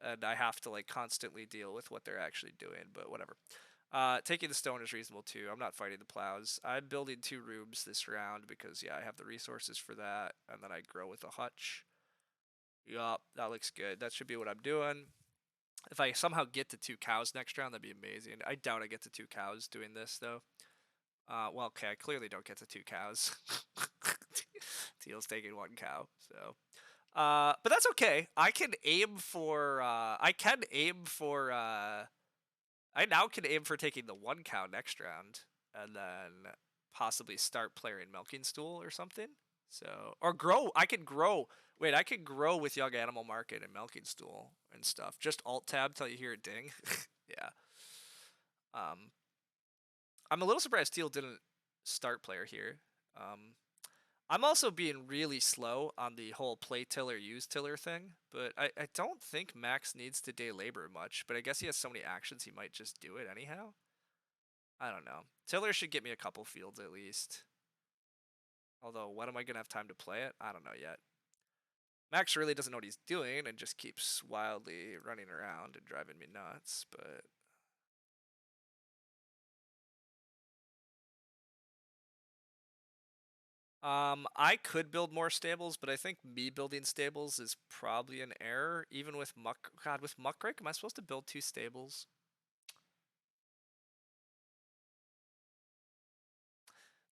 and I have to like constantly deal with what they're actually doing. But whatever. Taking the stone is reasonable too. I'm not fighting the plows. I'm building 2 rooms this round because yeah, I have the resources for that, and then I grow with a hutch. Yup, that looks good. That should be what I'm doing. If I somehow get to 2 cows next round, that'd be amazing. I doubt I get to 2 cows doing this though. Well, okay, I clearly don't get to 2 cows. Teal's taking 1 cow, so. But that's okay. I can aim for. I now can aim for taking the 1 cow next round, and then possibly start playing milking stool or something. So, or grow. I can grow. Wait, I can grow with young animal market and milking stool and stuff. Just alt tab till you hear it ding. Yeah. Um, I'm a little surprised Teal didn't start player here. I'm also being really slow on the whole play tiller, use tiller thing, but I don't think Max needs to day labor much, but I guess he has so many actions he might just do it anyhow. I don't know. Tiller should get me a couple fields at least. Although, when am I going to have time to play it? I don't know yet. Max really doesn't know what he's doing and just keeps wildly running around and driving me nuts, but... I could build more stables, but I think me building stables is probably an error. Even with with Muckrake, am I supposed to build 2 stables?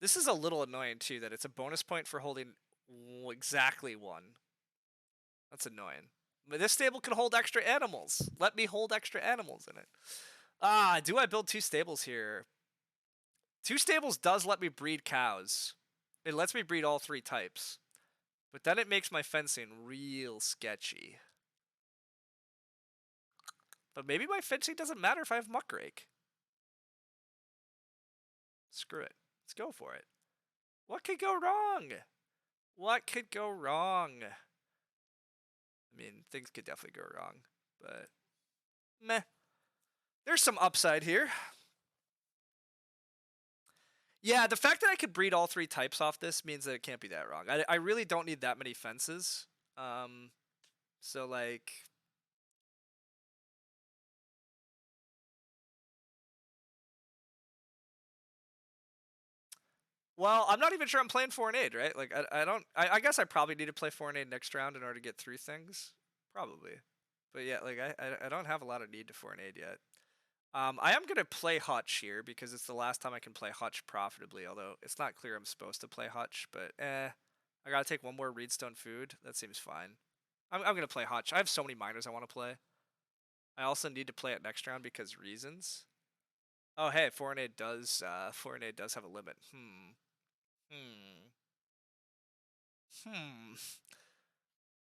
This is a little annoying too, that it's a bonus point for holding exactly 1. That's annoying. But this stable can hold extra animals. Let me hold extra animals in it. Do I build 2 stables here? 2 stables does let me breed cows. It lets me breed all 3 types. But then it makes my fencing real sketchy. But maybe my fencing doesn't matter if I have Muckrake. Screw it. Let's go for it. What could go wrong? What could go wrong? I mean, things could definitely go wrong, but meh. There's some upside here. Yeah, the fact that I could breed all 3 types off this means that it can't be that wrong. I really don't need that many fences. So like... Well, I'm not even sure I'm playing foreign aid, right? Like, I guess I probably need to play foreign aid next round in order to get through things. Probably. But yeah, like, I don't have a lot of need to foreign aid yet. I am going to play Hutch here because it's the last time I can play Hutch profitably, although it's not clear I'm supposed to play Hutch, but I gotta take 1 more Reedstone food. That seems fine. I'm going to play Hutch. I have so many miners I want to play. I also need to play it next round because reasons. Oh, hey, foreign aid does have a limit.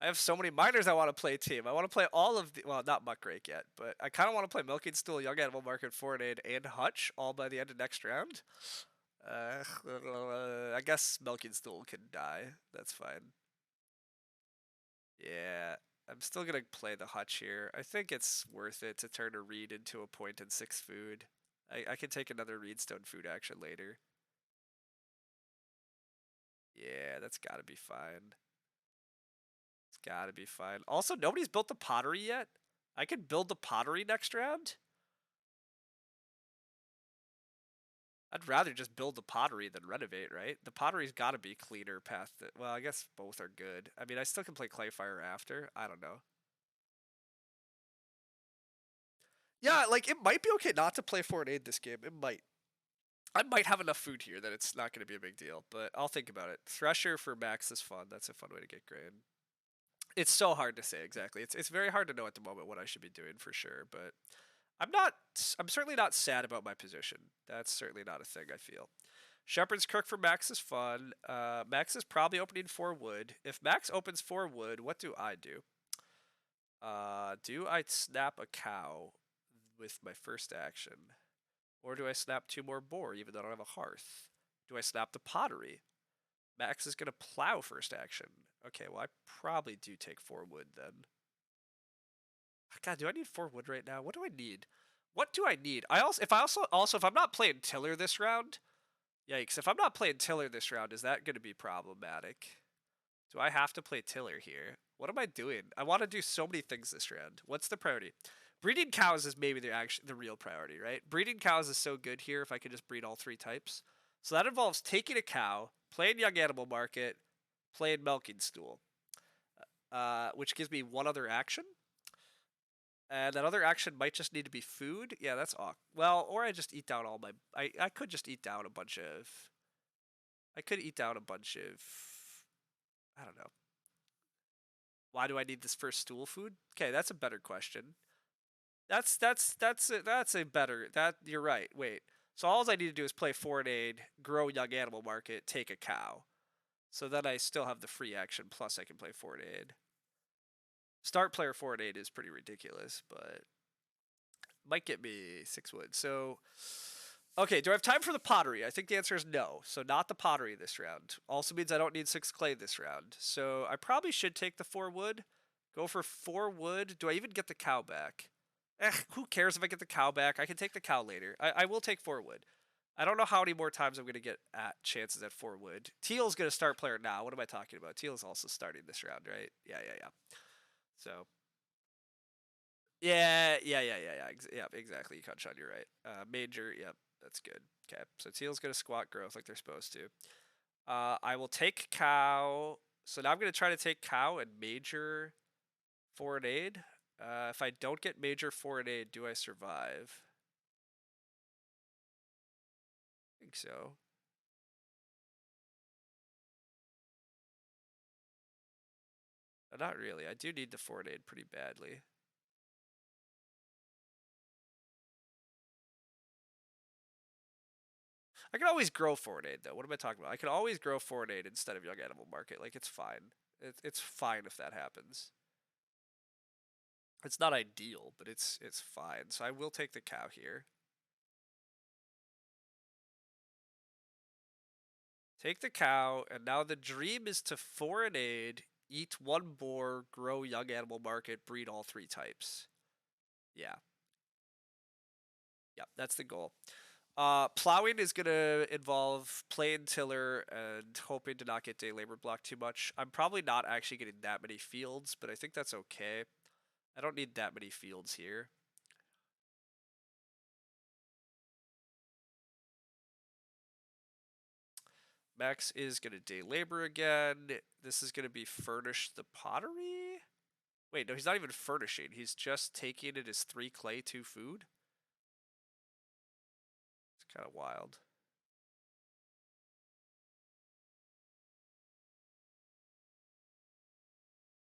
I have so many miners I want to play team. I want to play all of the, well, not Muckrake yet, but I kind of want to play Milking Stool, Young Animal Market, Foreign Aid, and Hutch all by the end of next round. I guess Milking Stool can die. That's fine. Yeah, I'm still gonna play the Hutch here. I think it's worth it to turn a Reed into a point and 6 food. I can take another Reedstone food action later. Yeah, that's gotta be fine. It's gotta be fine. Also, nobody's built the pottery yet. I could build the pottery next round. I'd rather just build the pottery than renovate, right? The pottery's gotta be cleaner path. Well, I guess both are good. I mean, I still can play Clayfire after. I don't know. Yeah, like, it might be okay not to play Foreign Aid this game. It might. I might have enough food here that it's not going to be a big deal, but I'll think about it. Thresher for Max is fun. That's a fun way to get grain. It's so hard to say exactly. It's very hard to know at the moment what I should be doing for sure, but I'm certainly not sad about my position. That's certainly not a thing I feel. Shepherd's Crook for Max is fun. Max is probably opening 4 wood. If Max opens 4 wood, what do I do? Do I snap a cow with my first action? Or do I snap 2 more boar even though I don't have a hearth? Do I snap the pottery? Max is going to plow first action. Okay, well, I probably do take 4 wood then. God, do I need 4 wood right now? What do I need? What do I need? If I'm not playing Tiller this round, yikes. If I'm not playing Tiller this round, is that going to be problematic? Do I have to play tiller here? What am I doing? I want to do so many things this round. What's the priority? Breeding cows is maybe the real priority, right? Breeding cows is so good here if I could just breed all three types. So that involves taking a cow, playing young animal market, playing milking stool, which gives me one other action. And that other action might just need to be food. Yeah, that's awkward. Well, or I just eat down all my. I could just eat down a bunch of. I could eat down a bunch of. I don't know. Why do I need this first stool food? Okay, that's a better question. That's a better that you're right. Wait. So all I need to do is play Foreign Aid, grow Young Animal Market, take a cow. So then I still have the free action plus I can play Foreign Aid. Start player Foreign Aid is pretty ridiculous, but might get me 6 wood. So okay, do I have time for the pottery? I think the answer is no. So not the pottery this round. Also means I don't need 6 clay this round. So I probably should take the 4 wood. Go for 4 wood. Do I even get the cow back? Who cares if I get the cow back? I can take the cow later. I will take 4 wood. I don't know how many more times I'm going to get at chances at 4 wood. Teal's going to start player now. What am I talking about? Teal's also starting this round, right? Yeah. So, yeah, exactly. Shot, you're right. Major, yep, that's good. Okay, so Teal's going to squat growth like they're supposed to. I will take cow. So now I'm going to try to take cow and major foreign aid. If I don't get major foreign aid, do I survive? I think so. Not really. I do need the foreign aid pretty badly. I can always grow foreign aid though. What am I talking about? I can always grow foreign aid instead of young animal market. Like it's fine. It's fine if that happens. It's not ideal, but it's fine. So I will take the cow here. Take the cow, and now the dream is to foreign aid, eat 1 boar, grow young animal market, breed all 3 types. Yeah. Yeah, that's the goal. Plowing is gonna involve playing tiller and hoping to not get day labor blocked too much. I'm probably not actually getting that many fields, but I think that's okay. I don't need that many fields here. Max is gonna day labor again. This is gonna be furnish the pottery. Wait, no, he's not even furnishing. He's just taking it as 3 clay, 2 food. It's kind of wild.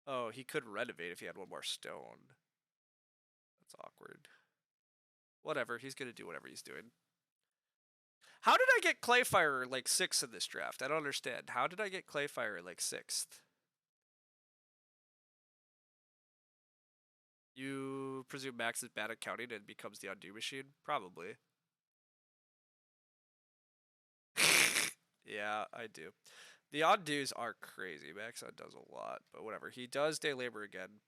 Oh, he could renovate if he had 1 more stone. That's awkward. Whatever, he's gonna do whatever he's doing. How did I get Clayfire like 6th in this draft? I don't understand. How did I get Clayfire like 6th? You presume Max is bad at counting and becomes the undo machine? Probably. Yeah, I do. The undos are crazy. Max undoes a lot, but whatever. He does day labor again.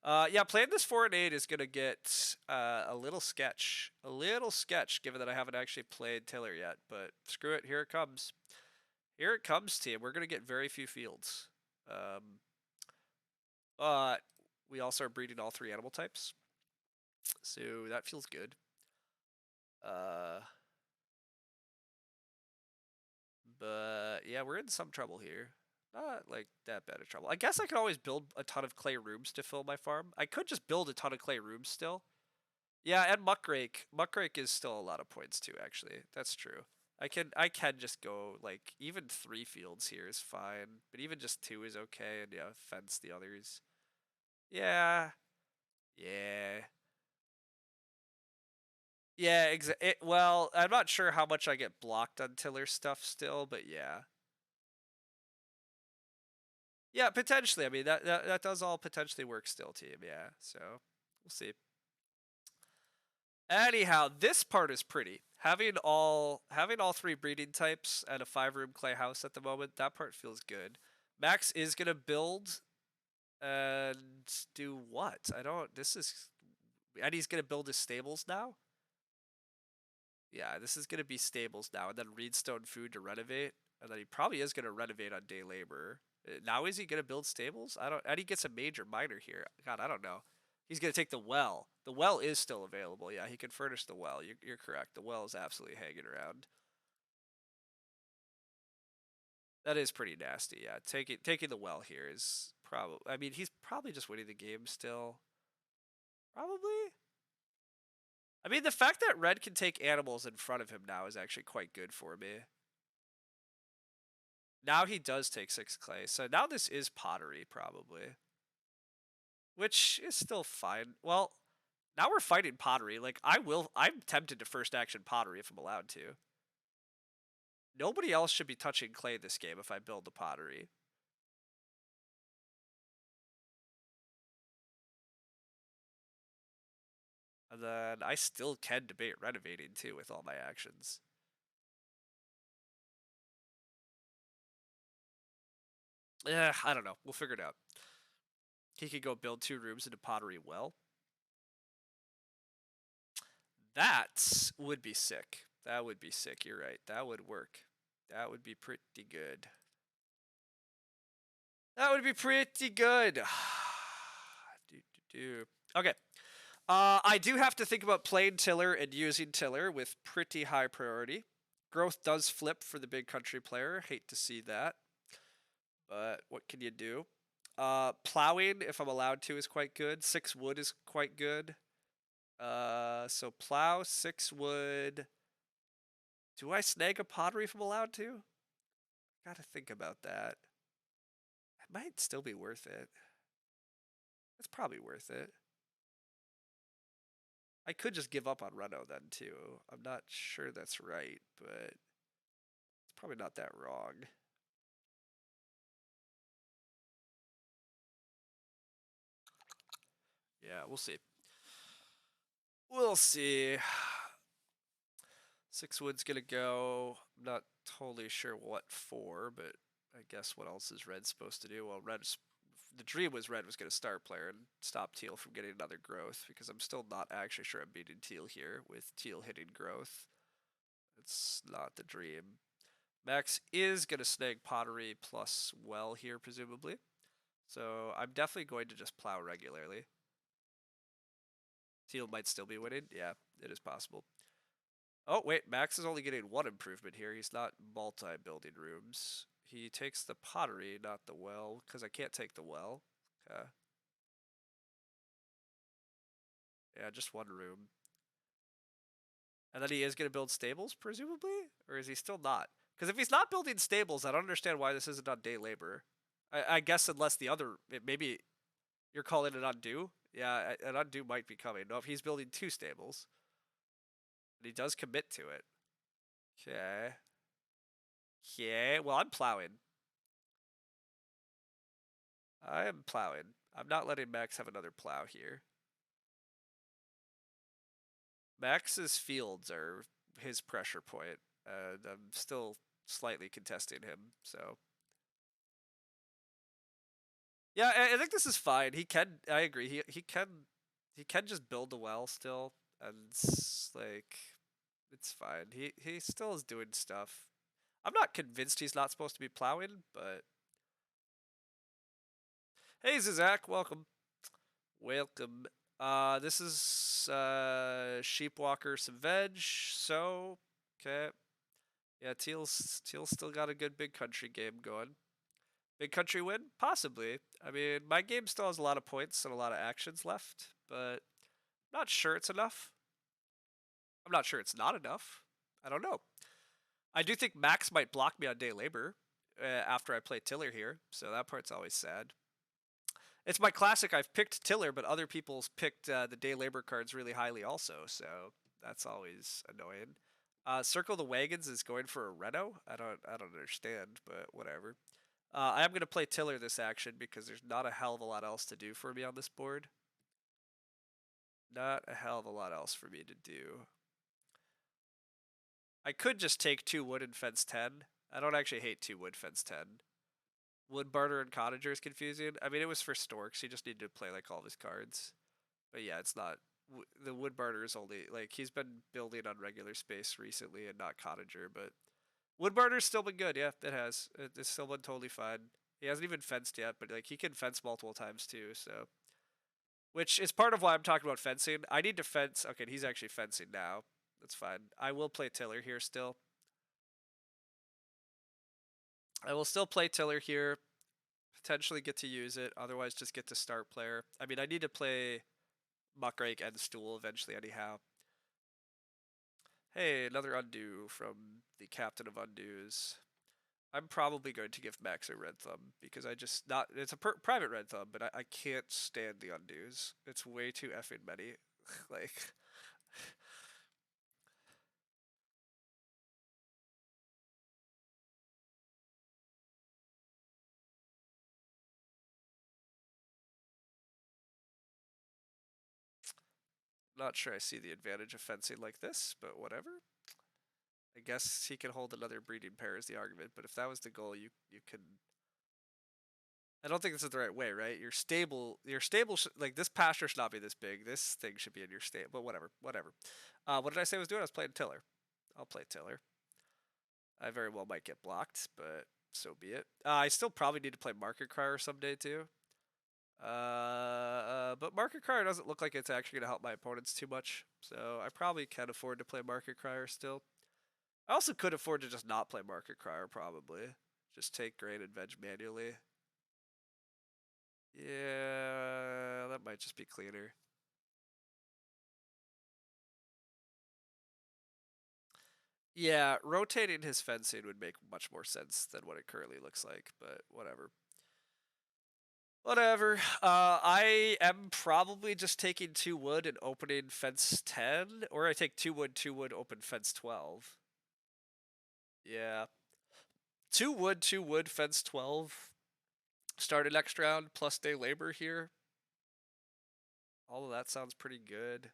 Yeah, playing this 4 and 8 is gonna get a little sketch. A little sketch, given that I haven't actually played Tiller yet. But screw it, here it comes. Here it comes, team. We're gonna get very few fields. But we also are breeding all 3 animal types, so that feels good. But yeah, we're in some trouble here. Not like that bad of trouble. I guess I could always build a ton of clay rooms to fill my farm. I could just build a ton of clay rooms still. Yeah, and muckrake. Muckrake is still a lot of points too, actually. That's true. I can just go like even 3 fields here is fine, but even just 2 is okay, and yeah, fence the others. Yeah. Yeah. Yeah, well, I'm not sure how much I get blocked on tiller stuff still, but yeah. Yeah, potentially. I mean, that does all potentially work still, team. Yeah, so we'll see. Anyhow, this part is pretty. Having all 3 breeding types and a 5-room clay house at the moment, that part feels good. Max is gonna build and do what? I don't. This is, and he's gonna build his stables now. Yeah, this is gonna be stables now, and then Reedstone food to renovate, and then he probably is gonna renovate on day labor. Now is he gonna build stables? I don't. And he gets a major minor here. God, I don't know. He's gonna take the well. The well is still available. Yeah, he can furnish the well. You're correct. The well is absolutely hanging around. That is pretty nasty. Yeah, taking the well here is probably. I mean, he's probably just winning the game still. Probably. I mean, the fact that red can take animals in front of him now is actually quite good for me. Now he does take 6 clay, so now this is pottery probably, which is still fine. Well, now we're fighting pottery. Like I'm tempted to first action pottery if I'm allowed to. Nobody else should be touching clay this game if I build the pottery. And then I still can debate renovating too with all my actions. Yeah, I don't know. We'll figure it out. He could go build 2 rooms into pottery well. That would be sick. That would be sick. You're right. That would work. That would be pretty good. That would be pretty good. Okay. I do have to think about playing tiller and using tiller with pretty high priority. Growth does flip for the big country player. Hate to see that. But what can you do? Plowing, if I'm allowed to, is quite good. 6 wood is quite good. So plow, 6 wood. Do I snag a pottery if I'm allowed to? Gotta think about that. It might still be worth it. It's probably worth it. I could just give up on Reno then too. I'm not sure that's right, but it's probably not that wrong. Yeah, we'll see. We'll see. 6 wood's gonna go. I'm not totally sure what for, but I guess what else is red supposed to do? Well, the dream was red was gonna start player and stop teal from getting another growth, because I'm still not actually sure I'm beating teal here with teal hitting growth. It's not the dream. Max is gonna snag pottery plus well here, presumably. So I'm definitely going to just plow regularly. Teal might still be winning. Yeah, it is possible. Oh, wait, Max is only getting 1 improvement here. He's not multi-building rooms. He takes the pottery, not the well, because I can't take the well. Okay. Yeah, just 1 room. And then he is going to build stables, presumably? Or is he still not? Because if he's not building stables, I don't understand why this isn't on day labor. I guess unless the other... Maybe you're calling it undo? Yeah, an undo might be coming. No, if he's building 2 stables. And he does commit to it. Okay. Okay, well, I'm plowing. I am plowing. I'm not letting Max have another plow here. Max's fields are his pressure point, and I'm still slightly contesting him, so... Yeah, I think this is fine. He can... I agree. He can just build the well still, and it's like... It's fine. He still is doing stuff. I'm not convinced he's not supposed to be plowing, but... Hey, Zizak, welcome. Welcome. This is Sheepwalker some veg. So, okay. Yeah, Teal's still got a good big country game going. Big country win? Possibly. I mean, my game still has a lot of points and a lot of actions left, but I'm not sure it's enough. I'm not sure it's not enough. I don't know. I do think Max might block me on day labor after I play Tiller here, so that part's always sad. It's my classic. I've picked Tiller, but other people's picked the day labor cards really highly also, so that's always annoying. Circle the Wagons is going for a Reno. I don't understand, but whatever. I am going to play Tiller this action because there's not a hell of a lot else to do for me on this board. Not a hell of a lot else for me to do. I could just take 2 wood and fence 10. I don't actually hate 2 wood, fence 10. Wood barter and cottager is confusing. I mean, it was for Storks. You just need to play like all of his cards. But yeah, it's not. The wood barter is only like he's been building on regular space recently and not cottager. But wood barter's still been good. Yeah, it has. It's still been totally fine. He hasn't even fenced yet, but like he can fence multiple times too. So, which is part of why I'm talking about fencing. I need to fence. Okay, he's actually fencing now. That's fine. I will play Tiller here still. I will still play Tiller here. Potentially get to use it. Otherwise, just get to start player. I mean, I need to play Muckrake and Stool eventually, anyhow. Hey, another undo from the captain of undos. I'm probably going to give Max a red thumb because I just not. It's a private red thumb, but I can't stand the undos. It's way too effing many. Like, not sure I see the advantage of fencing like this, but whatever. I guess he can hold another breeding pair is the argument, but if that was the goal, you can. I don't think this is the right way, right? Your stable, like this pasture should not be this big. This thing should be in your stable, but whatever, whatever. What did I say I was doing? I was playing Tiller. I'll play Tiller. I very well might get blocked, but so be it. I still probably need to play Market Crier someday too. But Market Crier doesn't look like it's actually going to help my opponents too much, so I probably can afford to play Market Crier still. I also could afford to just not play Market Crier, probably. Just take grain and veg manually. Yeah, that might just be cleaner. Yeah, rotating his fencing would make much more sense than what it currently looks like, but whatever. Whatever. I am probably just taking 2 wood and opening fence 10, or I take 2 wood, open fence 12. Yeah. 2 wood, fence 12. Started next round, plus day labor here. All of that sounds pretty good.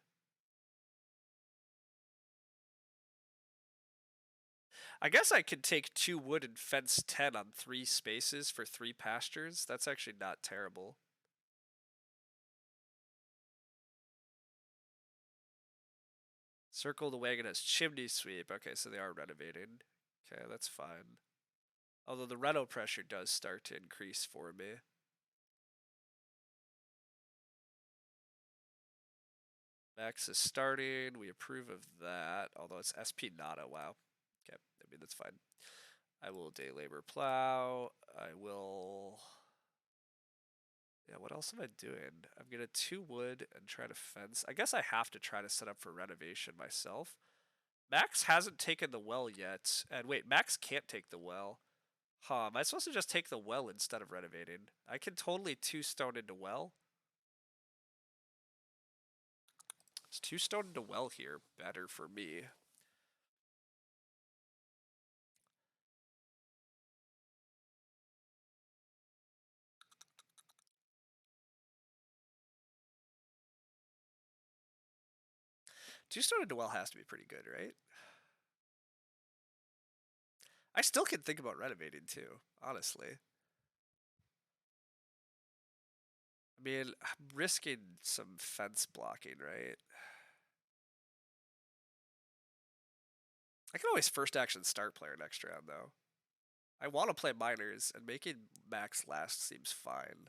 I guess I could take 2 wood and fence 10 on 3 spaces for 3 pastures. That's actually not terrible. Circle the wagon as chimney sweep. Okay, so they are renovating. Okay, that's fine. Although the reno pressure does start to increase for me. Max is starting. We approve of that. Although it's SP Nada. Wow. Okay, I mean, that's fine. I will day labor plow. I will. Yeah, what else am I doing? I'm gonna 2 wood and try to fence. I guess I have to try to set up for renovation myself. Max hasn't taken the well yet. And wait, Max can't take the well. Huh, am I supposed to just take the well instead of renovating? I can totally 2 stone into well. It's 2 stone into well here. Better for me. 2 stone into well has to be pretty good, right? I still can think about renovating too, honestly. I mean, I'm risking some fence blocking, right? I can always first action start player next round, though. I want to play miners, and making max last seems fine.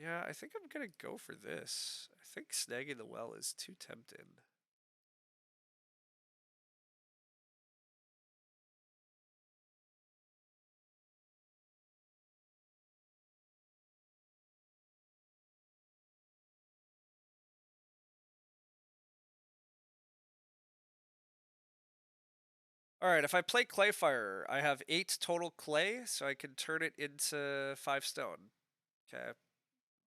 Yeah, I think I'm gonna go for this. I think snagging the well is too tempting. Alright, if I play Clayfire, I have 8 total clay, so I can turn it into 5 stone. Okay.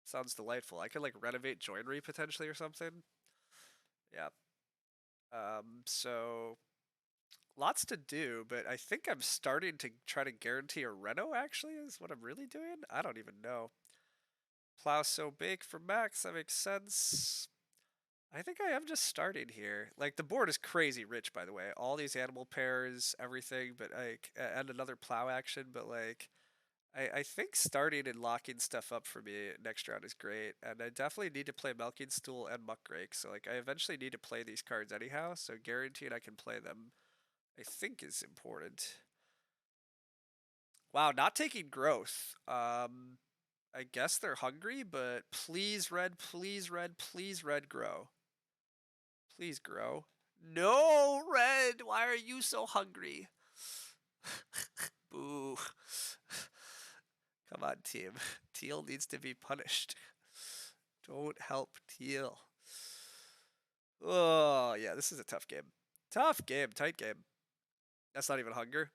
Sounds delightful. I could like renovate joinery potentially or something. Yeah. So lots to do, but I think I'm starting to try to guarantee a reno actually is what I'm really doing. I don't even know. Plow so big for max, that makes sense. I think I am just starting here. Like the board is crazy rich, by the way. All these animal pairs, everything, but like and another plow action, but like I think starting and locking stuff up for me next round is great, and I definitely need to play Milking Stool and Muckrake, so like I eventually need to play these cards anyhow, so guaranteed I can play them, I think is important. Wow, not taking growth. I guess they're hungry, but please red, please red, please red grow. Please grow. No, red, why are you so hungry? Boo. Come on, team. Teal needs to be punished. Don't help Teal. Oh, yeah, this is a tough game. Tough game, tight game. That's not even hunger.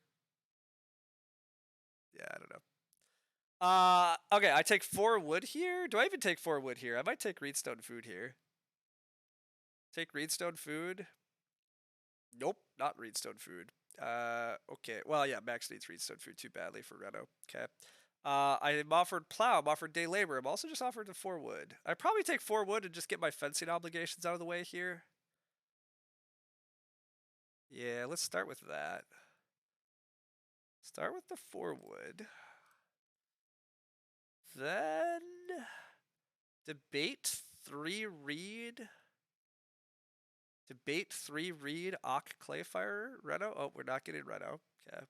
Yeah, I don't know. Okay, I take 4 wood here. Do I even take 4 wood here? I might take Reedstone food here. Take Reedstone food. Nope, not Reedstone food. Okay. Well, yeah, Max needs Reedstone food too badly for Reno. Okay. I'm offered plow. I'm offered day labor. I'm also just offered the 4 wood. I probably take 4 wood and just get my fencing obligations out of the way here. Yeah, let's start with that. Start with the 4 wood. Then debate 3 reed. Debate 3 reed Ock Clayfire Reno. Oh, we're not getting Reno. Okay.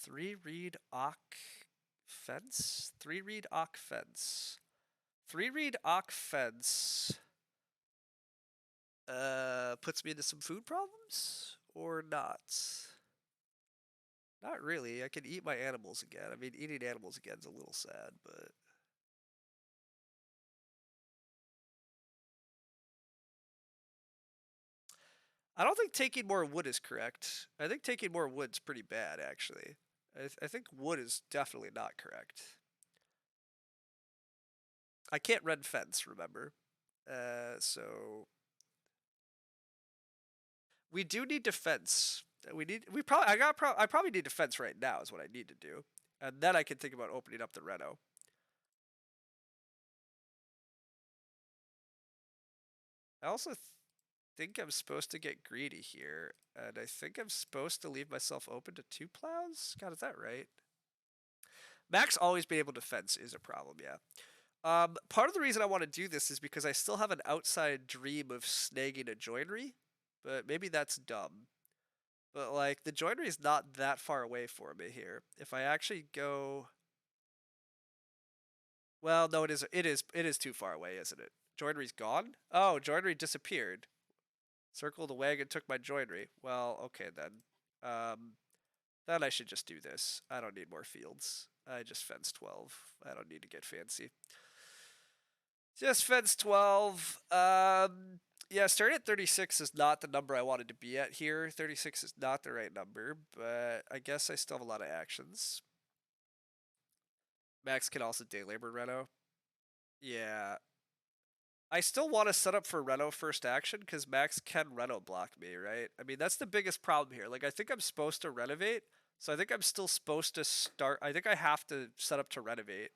Three reed Ock Fence? Three reed Ock Fence. Three reed Ock Fence puts me into some food problems? Or not? Not really. I can eat my animals again. I mean, eating animals again is a little sad, but I don't think taking more wood is correct. I think taking more wood's pretty bad, actually. I think wood is definitely not correct. I can't red fence, remember? So we do need defense. I probably need defense right now is what I need to do, and then I can think about opening up the Reno. I also think I'm supposed to get greedy here, and I think I'm supposed to leave myself open to 2 plows. God, is that right? Max always being able to fence is a problem, yeah. Part of the reason I want to do this is because I still have an outside dream of snagging a joinery, but maybe that's dumb. But like the joinery is not that far away for me here. If I actually go, well, no, it is too far away, isn't it? Joinery's gone? Oh, joinery disappeared. Circle the wagon took my joinery. Well, okay then. Um, then I should just do this. I don't need more fields. I just fence 12. I don't need to get fancy. Just fence 12. Yeah, starting at 36 is not the number I wanted to be at here. 36 is not the right number, but I guess I still have a lot of actions. Max can also day labor Reno. Yeah. I still want to set up for Reno first action because Max can Reno block me, right? I mean, that's the biggest problem here. Like, I think I'm supposed to renovate, so I think I'm still supposed to start. I think I have to set up to renovate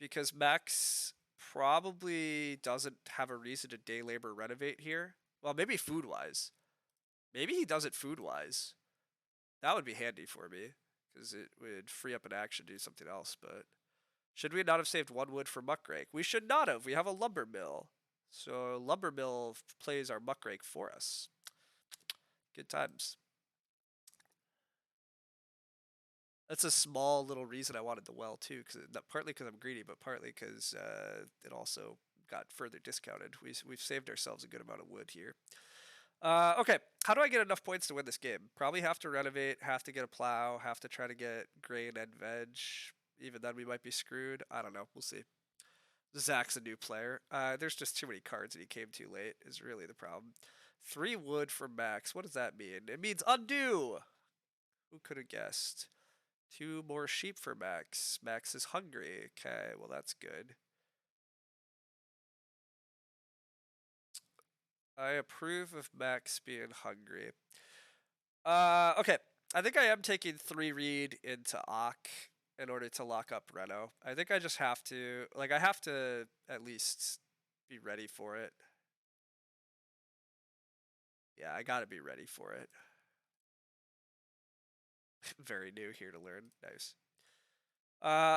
because Max probably doesn't have a reason to day labor renovate here. Well, maybe food wise. Maybe he does it food wise. That would be handy for me because it would free up an action to do something else. But should we not have saved 1 wood for muckrake? We should not have. We have a lumber mill. So lumber mill plays our muckrake for us. Good times. That's a small little reason I wanted the well too, because partly because I'm greedy, but partly because it also got further discounted. We've saved ourselves a good amount of wood here. Okay, how do I get enough points to win this game? Probably have to renovate, have to get a plow, have to try to get grain and veg. Even then, we might be screwed. I don't know. We'll see. Zach's a new player. There's just too many cards and he came too late is really the problem. 3 wood for Max. What does that mean? It means undo. Who could have guessed? 2 more sheep for Max. Max is hungry. Okay, well that's good. I approve of Max being hungry. Okay. I think I am taking 3 read into Ock in order to lock up Reno. I think I just have to, like, I have to at least be ready for it. Yeah, I gotta be ready for it. Very new here to learn. Nice.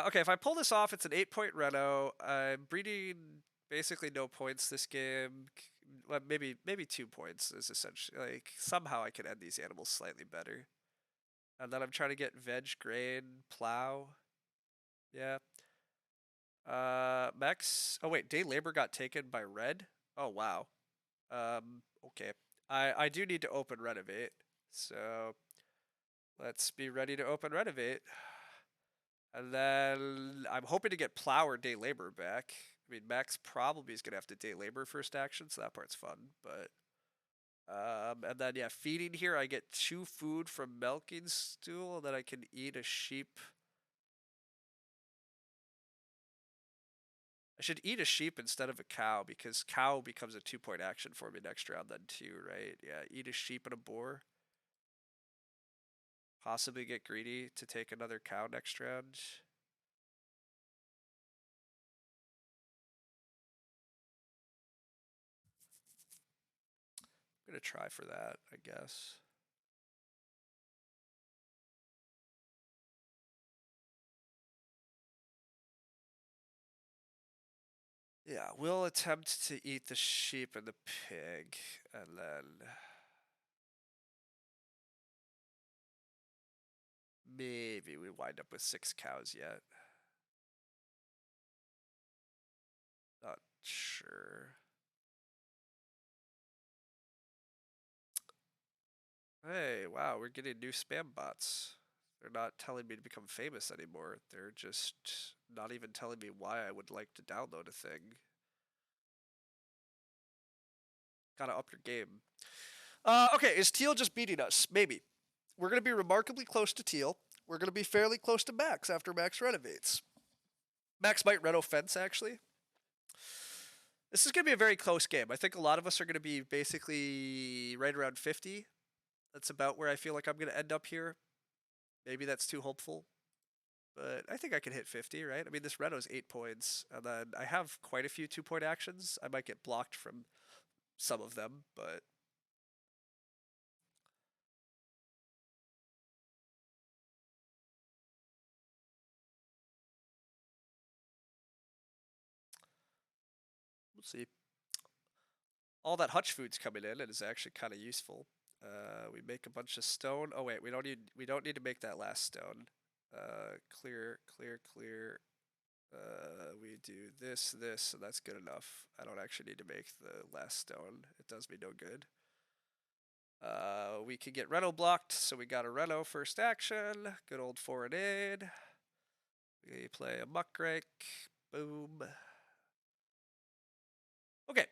Okay, if I pull this off, it's an 8-point Reno. I'm breeding basically no points this game. Well, maybe 2 points is essentially like somehow I can end these animals slightly better. And then I'm trying to get veg, grain, plow. Yeah. Max. Oh wait, day labor got taken by red. Oh wow. Okay. I do need to open renovate, so let's be ready to open renovate. And then I'm hoping to get plow or day labor back. I mean, Max probably is gonna have to day labor first action, so that part's fun. But and then yeah, feeding here, I get 2 food from milking stool, and then I can eat a sheep. I should eat a sheep instead of a cow because cow becomes a 2-point action for me next round then too, right? Yeah, eat a sheep and a boar. Possibly get greedy to take another cow next round. I'm gonna try for that, I guess. Yeah, we'll attempt to eat the sheep and the pig, and then maybe we wind up with 6 cows yet. Not sure. Hey, wow, we're getting new spam bots. They're not telling me to become famous anymore. They're just not even telling me why I would like to download a thing. Gotta up your game. Okay, is Teal just beating us? Maybe. We're gonna be remarkably close to Teal. We're gonna be fairly close to Max after Max renovates. Max might reno fence, actually. This is gonna be a very close game. I think a lot of us are gonna be basically right around 50. That's about where I feel like I'm gonna end up here. Maybe that's too hopeful, but I think I can hit 50, right? I mean, this Reno's 8 points, and then I have quite a few 2-point actions. I might get blocked from some of them, but we'll see. All that hutch food's coming in and is actually kind of useful. We make a bunch of stone. Oh wait, we don't need to make that last stone. Clear, clear, clear. We do this, and that's good enough. I don't actually need to make the last stone. It does me no good. We can get Reno blocked, so we got a Reno first action. Good old foreign aid. We play a muckrake. Boom. Okay.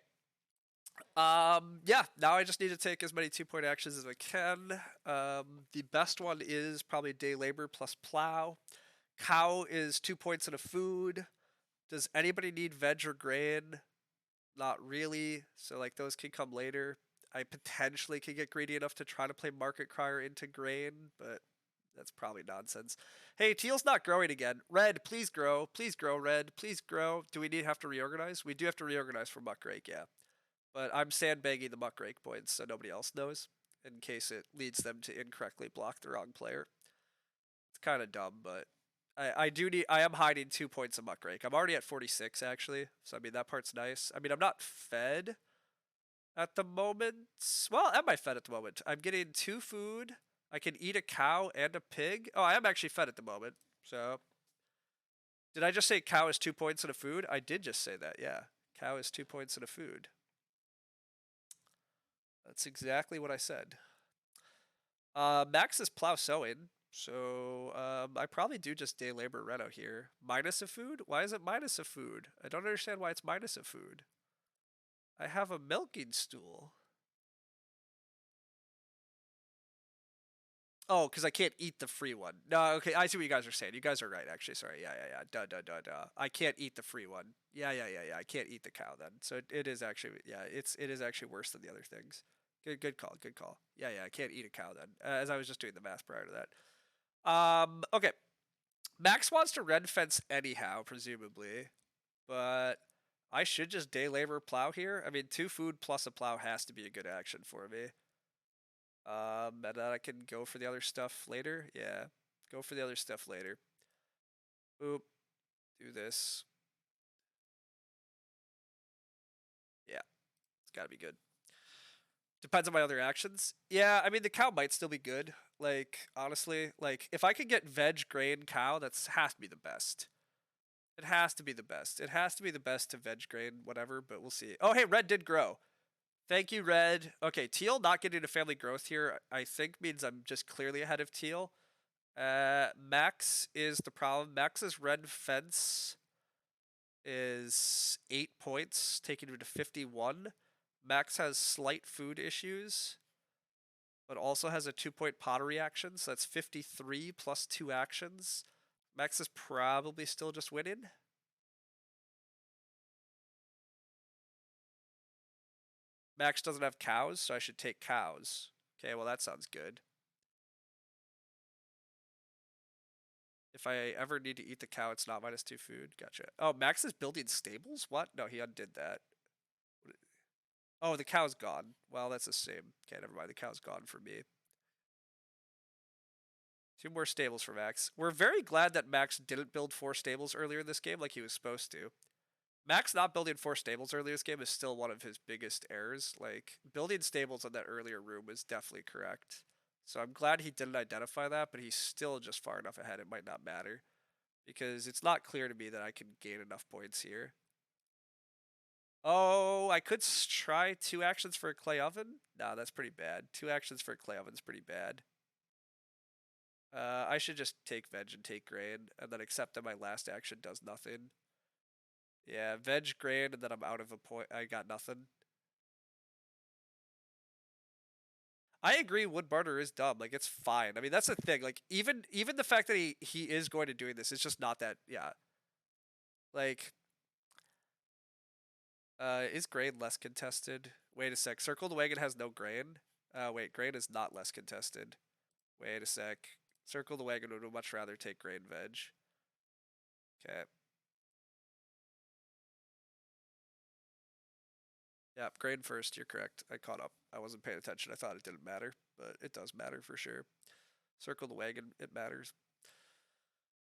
Yeah, now I just need to take as many 2-point actions as I can. The best one is probably day labor plus plow. Cow is 2 points in a food. Does anybody need veg or grain? Not really. So like those can come later. I potentially could get greedy enough to try to play Market Crier into grain, but that's probably nonsense. Hey, teal's not growing again. Red, please grow. Please grow, red. Please grow. Do we have to reorganize? We do have to reorganize for Muckrake, yeah. But I'm sandbagging the Muckrake points so nobody else knows, in case it leads them to incorrectly block the wrong player. It's kind of dumb, but I am hiding 2 points of Muckrake. I'm already at 46 actually, so I mean that part's nice. I mean I'm not fed at the moment. Well, am I fed at the moment? I'm getting 2 food. I can eat a cow and a pig. Oh, I am actually fed at the moment. So, did I just say cow is 2 points in a food? I did just say that. Yeah, cow is 2 points in a food. That's exactly what I said. Max is plow sowing, so I probably do just day labor reno here. Minus a food? Why is it minus a food? I don't understand why it's minus a food. I have a milking stool. Oh, because I can't eat the free one. No, okay, I see what you guys are saying. You guys are right, actually. Sorry. Yeah. Duh, duh, duh, duh. I can't eat the free one. Yeah. I can't eat the cow then. So it is actually, yeah, it is actually worse than the other things. Good call. Good call. Yeah. I can't eat a cow then, as I was just doing the math prior to that. Okay. Max wants to red fence anyhow, presumably, but I should just day labor plow here. I mean, 2 food plus a plow has to be a good action for me. And then I can go for the other stuff later. Yeah, go for the other stuff later. Oop, do this. Yeah, it's gotta be good. Depends on my other actions. Yeah, I mean the cow might still be good. Like honestly, like if I could get veg, grain, cow, that's has to be the best. It has to be the best. It has to be the best to veg, grain, whatever. But we'll see. Oh, hey, red did grow. Thank you, red. Okay, teal not getting a family growth here, I think means I'm just clearly ahead of teal. Max is the problem. Max's red fence is 8 points, taking him to 51. Max has slight food issues, but also has a 2 point pottery action, so that's 53 plus 2 actions. Max is probably still just winning. Max doesn't have cows, so I should take cows. Okay, well that sounds good. If I ever need to eat the cow, it's not -2 food. Gotcha. Oh, Max is building stables? What? No, he undid that. Oh, the cow's gone. Well, that's the same. Okay, never mind. The cow's gone for me. 2 more stables for Max. We're very glad that Max didn't build 4 stables earlier in this game like he was supposed to. Max not building 4 stables earlier this game is still one of his biggest errors. Like, building stables in that earlier room was definitely correct. So I'm glad he didn't identify that, but he's still just far enough ahead it might not matter. Because it's not clear to me that I can gain enough points here. Oh, I could try 2 actions for a clay oven? Nah, that's pretty bad. 2 actions for a clay oven's pretty bad. I should just take veg and take grain, and then accept that my last action does nothing. Yeah, veg, grain, and then I'm out of a point. I got nothing. I agree. Wood barter is dumb. Like it's fine. I mean, that's the thing. Like even the fact that he is going to doing this, it's just not that. Yeah. Like, is grain less contested? Wait a sec. Circle the wagon has no grain. Wait, grain is not less contested. Wait a sec. Circle the wagon would much rather take grain veg. Okay. Yeah, grain first. You're correct. I caught up. I wasn't paying attention. I thought it didn't matter, but it does matter for sure. Circle the wagon. It matters.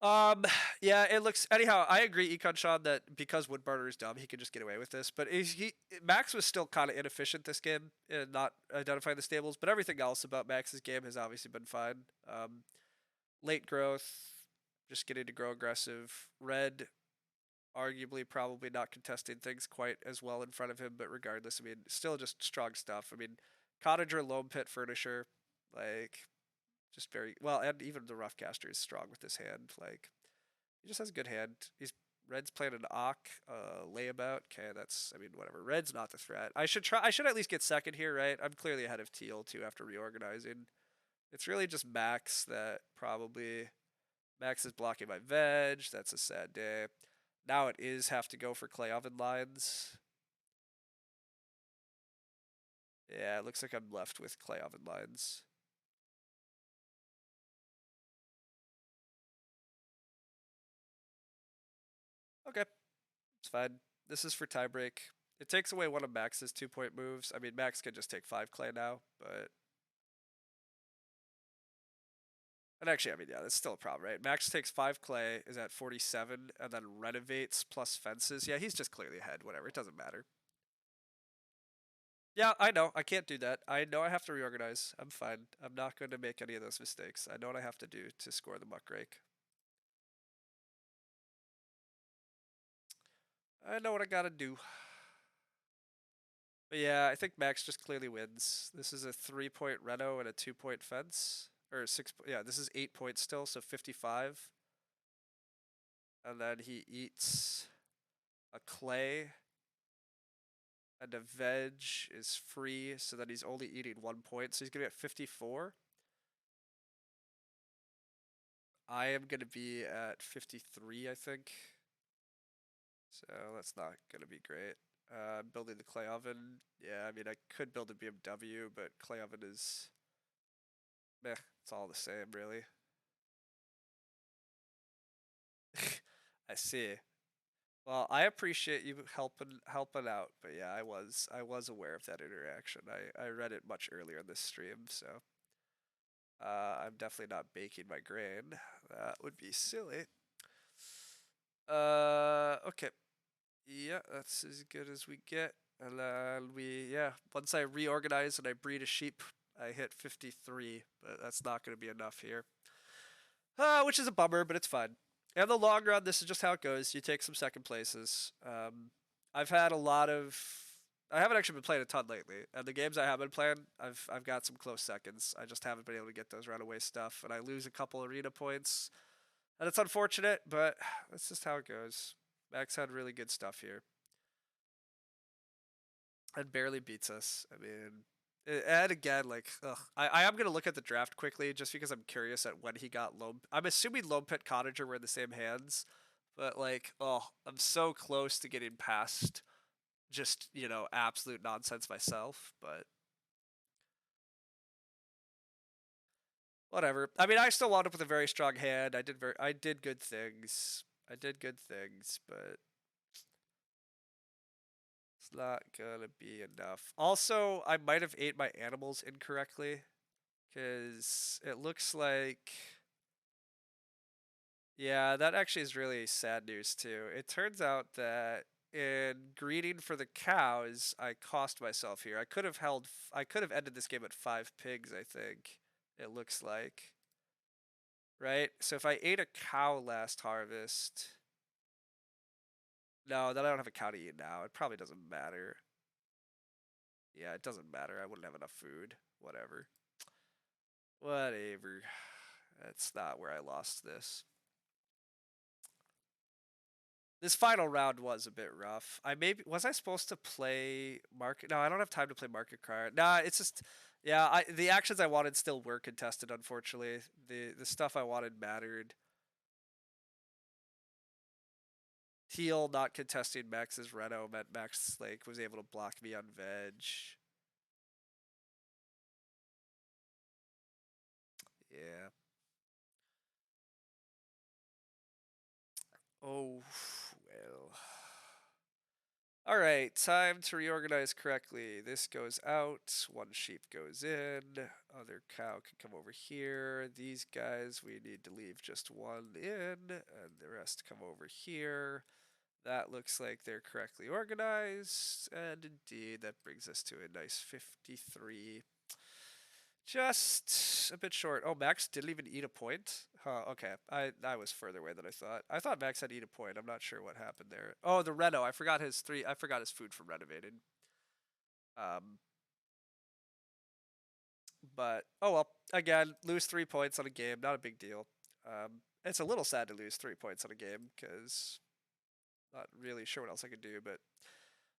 Um, yeah, it looks. Anyhow, I agree, Econ Sean, that because Wood Barter is dumb, he could just get away with this. But Max was still kind of inefficient this game in not identifying the stables. But everything else about Max's game has obviously been fine. Late growth, just getting to grow aggressive. Red, arguably, probably not contesting things quite as well in front of him. But regardless, I mean, still just strong stuff. I mean, Cottager, Loam Pit, Furnisher, like just very well, and even the rough caster is strong with this hand. Like he just has a good hand. He's Red's playing an Ock, layabout. Okay, that's I mean whatever. Red's not the threat. I should try. I should at least get second here, right? I'm clearly ahead of Teal too after reorganizing. It's really just Max that probably Max is blocking my veg. That's a sad day. Now it is have to go for clay oven lines. Yeah, it looks like I'm left with clay oven lines. Okay, it's fine. This is for tiebreak. It takes away one of Max's 2 point moves. I mean, Max can just take 5 clay now, but. And actually, I mean, yeah, that's still a problem, right? Max takes 5 clay, is at 47, and then renovates plus fences. Yeah, he's just clearly ahead. Whatever, it doesn't matter. Yeah, I know. I can't do that. I know I have to reorganize. I'm fine. I'm not going to make any of those mistakes. I know what I have to do to score the muckrake. I know what I gotta do. But yeah, I think Max just clearly wins. This is a 3 point reno and a 2 point fence. Or 6, yeah, this is 8 points still, so 55. And then he eats a clay, and a veg is free, so that he's only eating 1 point, so he's gonna be at 54. I am gonna be at 53, I think. So that's not gonna be great. Building the clay oven. Yeah, I mean, I could build a BMW, but clay oven is meh. It's all the same, really. I see. Well, I appreciate you helping out, but yeah, I was aware of that interaction. I read it much earlier in this stream, so I'm definitely not baking my grain. That would be silly. Okay. Yeah, that's as good as we get. And then yeah, once I reorganize and I breed a sheep, I hit 53, but that's not going to be enough here. Which is a bummer, but it's fine. In the long run, this is just how it goes. You take some second places. I've had a lot of. I haven't actually been playing a ton lately, and the games I have been playing, I've got some close seconds. I just haven't been able to get those runaway stuff, and I lose a couple arena points, and it's unfortunate, but that's just how it goes. Max had really good stuff here, and barely beats us. I mean, and again, like, ugh, I am gonna look at the draft quickly just because I'm curious at when he got Lone. I'm assuming Lone Pit Cottager were in the same hands, but like, oh, I'm so close to getting past just absolute nonsense myself. But whatever. I mean, I still wound up with a very strong hand. I did good things. I did good things, but it's not gonna be enough. Also, I might have ate my animals incorrectly because it looks like. Yeah, that actually is really sad news too. It turns out that in greeting for the cows, I cost myself here. I could have ended this game at 5 pigs, I think. It looks like. Right? So if I ate a cow last harvest, no, then I don't have a cow to eat now. It probably doesn't matter. Yeah, it doesn't matter. I wouldn't have enough food. Whatever. Whatever. That's not where I lost this. This final round was a bit rough. Was I supposed to play market? No, I don't have time to play market crier. Nah, it's just yeah. The actions I wanted still were contested. Unfortunately, the stuff I wanted mattered. Teal not contesting Max's Reno meant Max like was able to block me on veg. Yeah. Oh well. All right, time to reorganize correctly. This goes out, one sheep goes in, other cow can come over here. These guys, we need to leave just one in, and the rest come over here. That looks like they're correctly organized, and indeed, that brings us to a nice 53. Just a bit short. Oh, Max didn't even eat a point? Huh, okay. I was further away than I thought. I thought Max had eat a point. I'm not sure what happened there. Oh, the reno. I forgot his food from renovating. Um but oh well. Again, lose 3 points on a game, not a big deal. It's a little sad to lose 3 points on a game because not really sure what else I could do, but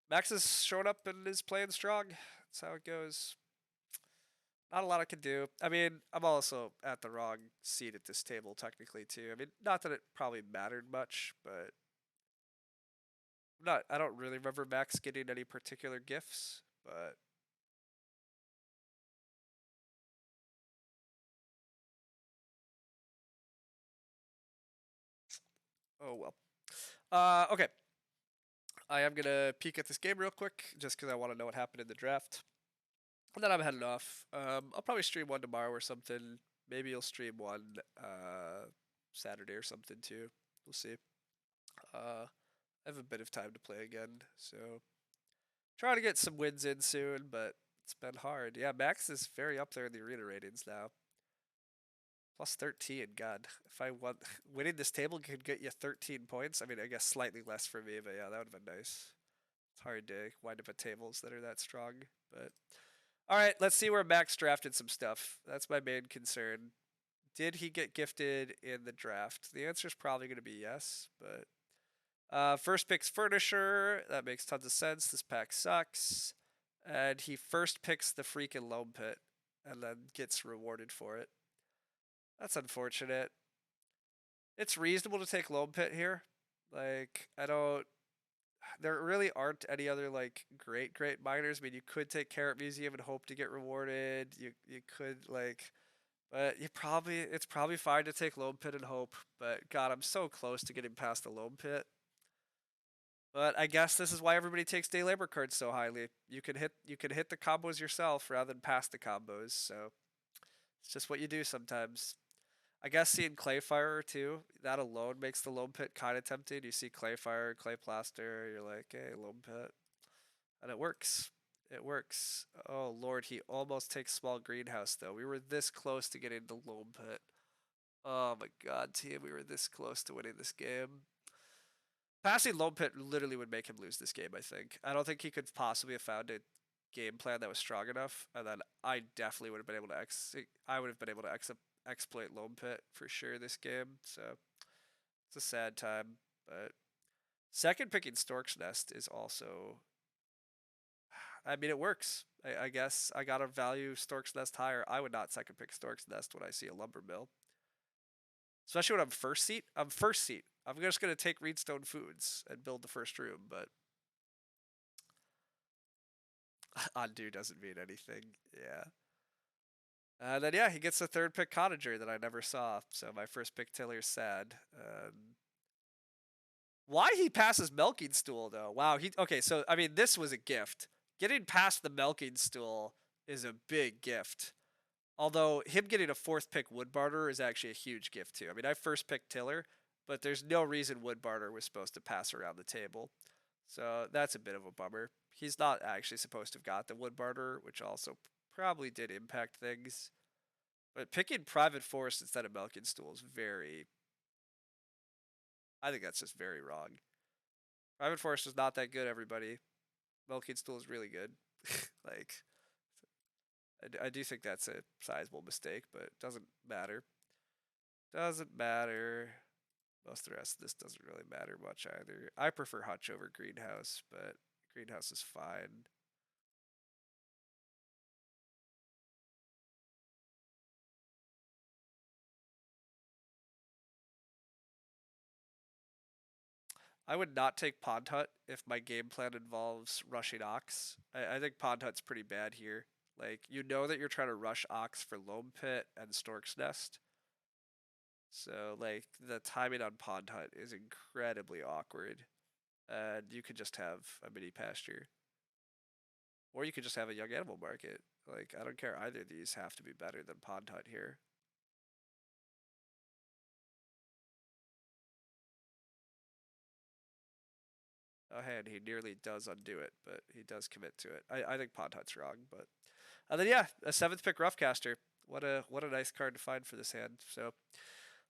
Max has shown up and is playing strong. That's how it goes. Not a lot I can do. I mean, I'm also at the wrong seat at this table technically too. I mean, not that it probably mattered much, but I don't really remember Max getting any particular gifts, but oh well. Okay. I am gonna peek at this game real quick just because I want to know what happened in the draft, and then I'm heading off. I'll probably stream one tomorrow or something. Maybe you'll stream one Saturday or something too. We'll see. I have a bit of time to play again, so trying to get some wins in soon, but it's been hard. Yeah, Max is very up there in the arena ratings now. Plus 13, God. If I won, winning this table could get you 13 points. I mean, I guess slightly less for me, but yeah, that would have been nice. It's hard to wind up at tables that are that strong, but all right, let's see where Max drafted some stuff. That's my main concern. Did he get gifted in the draft? The answer is probably going to be yes, but first pick's Furnisher. That makes tons of sense. This pack sucks. And he first picks the freaking Loam Pit and then gets rewarded for it. That's unfortunate. It's reasonable to take Loam Pit here. Like, I don't. there really aren't any other like great miners. I mean, you could take Carrot Museum and hope to get rewarded. You could like, but it's probably fine to take Loam Pit and hope. But God, I'm so close to getting past the Loam Pit. But I guess this is why everybody takes day labor cards so highly. You can hit the combos yourself rather than pass the combos. So it's just what you do sometimes. I guess seeing Clayfire too, that alone makes the Loam Pit kind of tempting. You see Clayfire, Clay Plaster, you're like, hey, Loam Pit. And it works. It works. Oh lord, he almost takes small greenhouse though. We were this close to getting the Loam Pit. Oh my god, team, we were this close to winning this game. Passing Loam Pit literally would make him lose this game, I think. I don't think he could possibly have found a game plan that was strong enough, and then I definitely would have been able to exploit Loam Pit for sure this game. So it's a sad time, but second picking Stork's Nest is also. I mean, it works. I guess I gotta value Stork's Nest higher. I would not second pick Stork's Nest when I see a lumber mill, especially when I'm first seat. I'm first seat. I'm just gonna take Reedstone Foods and build the first room, but undo doesn't mean anything. Yeah. And then yeah, he gets the third pick Cottager that I never saw. So my first pick Tiller's sad. Why he passes Milking Stool though? Wow. He okay. So I mean, this was a gift. Getting past the Milking Stool is a big gift. Although him getting a fourth pick Wood Barter is actually a huge gift too. I mean, I first picked Tiller, but there's no reason Wood Barter was supposed to pass around the table. So that's a bit of a bummer. He's not actually supposed to have got the Wood Barter, which also probably did impact things. But picking Private Forest instead of Milking Stool is very. I think that's just very wrong. Private Forest is not that good, everybody. Milking Stool is really good. like, I do think that's a sizable mistake, but it doesn't matter. Doesn't matter. Most of the rest of this doesn't really matter much either. I prefer Hutch over Greenhouse, but Greenhouse is fine. I would not take Pond Hut if my game plan involves rushing Ox. I think Pond Hut's pretty bad here. Like, you know that you're trying to rush Ox for Loam Pit and Stork's Nest. So, like, the timing on Pond Hut is incredibly awkward. And you could just have a mini pasture. Or you could just have a young animal market. Like, I don't care. Either of these have to be better than Pond Hut here. Oh, and he nearly does undo it, but he does commit to it. I think Pond Hut's wrong, but and then yeah, a seventh pick Roughcaster. What a nice card to find for this hand. So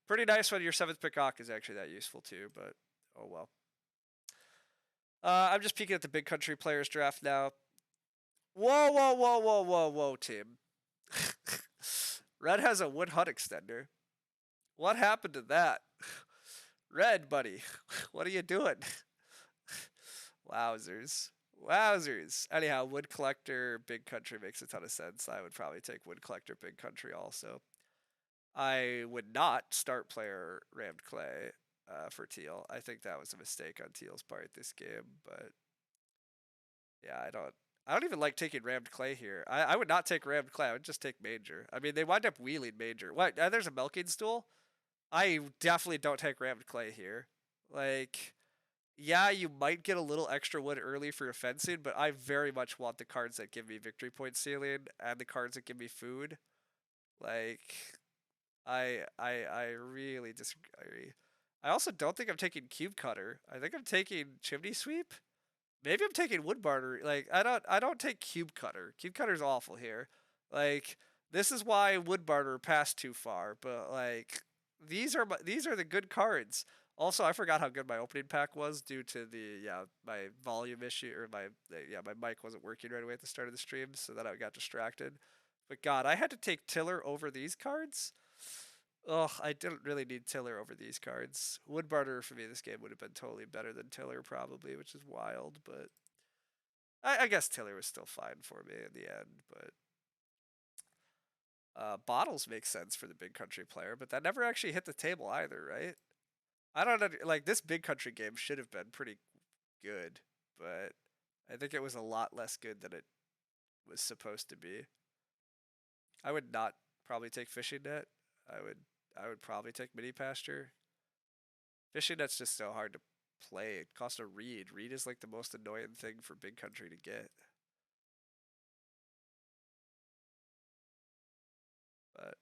pretty nice when your seventh pick Hawk is actually that useful too, but oh well. I'm just peeking at the big country players draft now. Whoa, team. Red has a wood hut extender. What happened to that? Red, buddy, what are you doing? Wowzers. Wowzers. Anyhow, Wood Collector, Big Country makes a ton of sense. I would probably take Wood Collector, Big Country also. I would not start player Rammed Clay for Teal. I think that was a mistake on Teal's part this game, but yeah, I don't even like taking Rammed Clay here. I would not take Rammed Clay. I would just take Major. I mean, they wind up wheeling Major. What? There's a Milking Stool? I definitely don't take Rammed Clay here. Like, yeah, you might get a little extra wood early for your fencing, but I very much want the cards that give me victory point ceiling and the cards that give me food. Like, I really disagree. I also don't think I'm taking Cube Cutter. I think I'm taking Chimney Sweep. Maybe I'm taking Wood Barter. Like, I don't take Cube Cutter. Cube Cutter's awful here. Like, this is why Wood Barter passed too far. But like, these are the good cards. Also, I forgot how good my opening pack was due to the my volume issue or my mic wasn't working right away at the start of the stream, so that I got distracted. But God, I had to take Tiller over these cards. Ugh, I didn't really need Tiller over these cards. Wood Barter for me this game would have been totally better than Tiller probably, which is wild, but I guess Tiller was still fine for me in the end, but bottles make sense for the big country player, but that never actually hit the table either, right? I don't know, like this big country game should have been pretty good. but I think it was a lot less good than it was supposed to be. I would not probably take fishing net. I would I would probably take mini pasture. Fishing net's just so hard to play. It costs a reed. Reed is like the most annoying thing for big country to get. But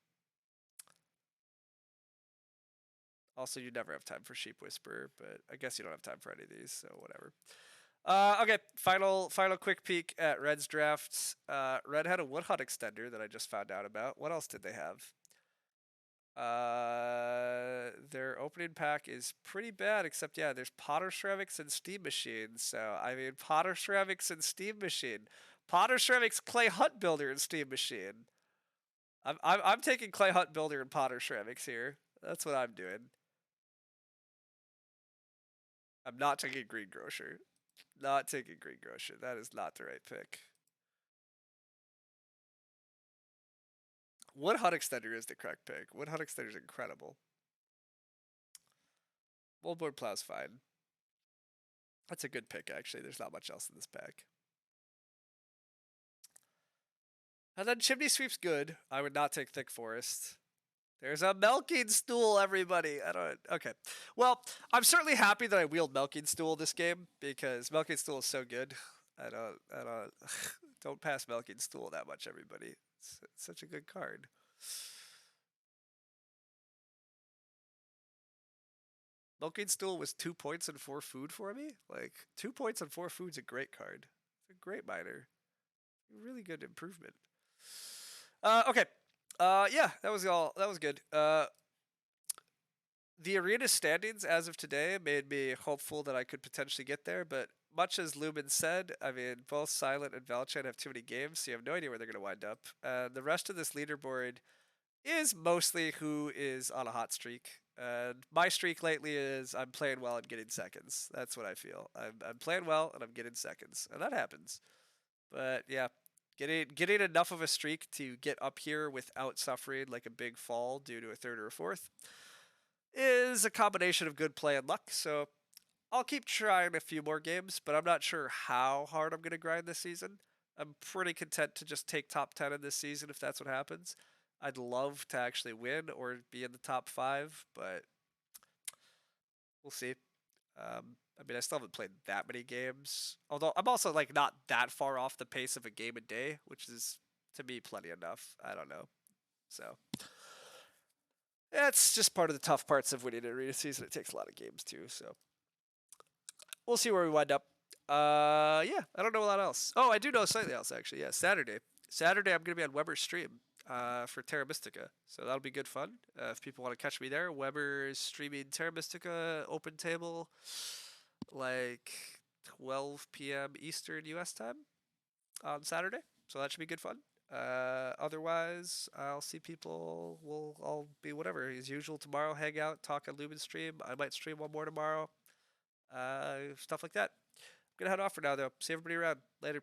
also, you never have time for sheep whisperer. But I guess you don't have time for any of these, so whatever. Okay, final quick peek at Red's drafts. Red had a Woodhunt extender that I just found out about. What else did they have? Their opening pack is pretty bad, except yeah, there's Potter Ceramics and Steam Machine. So I mean, Potter Ceramics and Steam Machine, Potter Ceramics Clay Hut Builder and Steam Machine. I'm taking Clay Hut Builder and Potter Ceramics here. That's what I'm doing. I'm not taking Greengrocer. Not taking Greengrocer. That is not the right pick. Wood Hut Extender is the correct pick. Wood Hut Extender is incredible. Moldboard Plow's fine. That's a good pick, actually. There's not much else in this pack. And then Chimney Sweep's good. I would not take Thick Forest. There's a Milking Stool, everybody. I don't. Okay. Well, I'm certainly happy that I wheeled Milking Stool this game because Milking Stool is so good. I don't. Don't pass Milking Stool that much, everybody. It's such a good card. Milking Stool was 2 points and 4 food for me. Like 2 points and 4 food's a great card. It's a great miner. Really good improvement. Okay. Yeah, that was all. That was good. The arena standings as of today made me hopeful that I could potentially get there, but much as Lumen said, I mean, both Silent and Valchan have too many games, so you have no idea where they're going to wind up. The rest of this leaderboard is mostly who is on a hot streak. And my streak lately is I'm playing well and getting seconds. That's what I feel. I'm playing well and I'm getting seconds, and that happens. But yeah, getting enough of a streak to get up here without suffering like a big fall due to a third or a fourth is a combination of good play and luck. So I'll keep trying a few more games, but I'm not sure how hard I'm going to grind this season. I'm pretty content to just take top 10 in this season if that's what happens. I'd love to actually win or be in the top 5, but we'll see. I mean, I still haven't played that many games. Although I'm also like not that far off the pace of a game a day, which is to me plenty enough. I don't know. So it's just part of the tough parts of winning an arena season. It takes a lot of games too. So we'll see where we wind up. Yeah, I don't know a lot else. Oh, I do know slightly else actually. Yeah, Saturday. Saturday, I'm gonna be on Weber's stream for Terra Mystica, so that'll be good fun. If people want to catch me there, Weber is streaming Terra Mystica open table, like 12 p.m. Eastern U.S. time on Saturday, so that should be good fun. Otherwise, I'll see people. I'll be whatever as usual tomorrow. Hang out, talk on Lumen stream. I might stream one more tomorrow. Stuff like that. I'm gonna head off for now though. See everybody around later.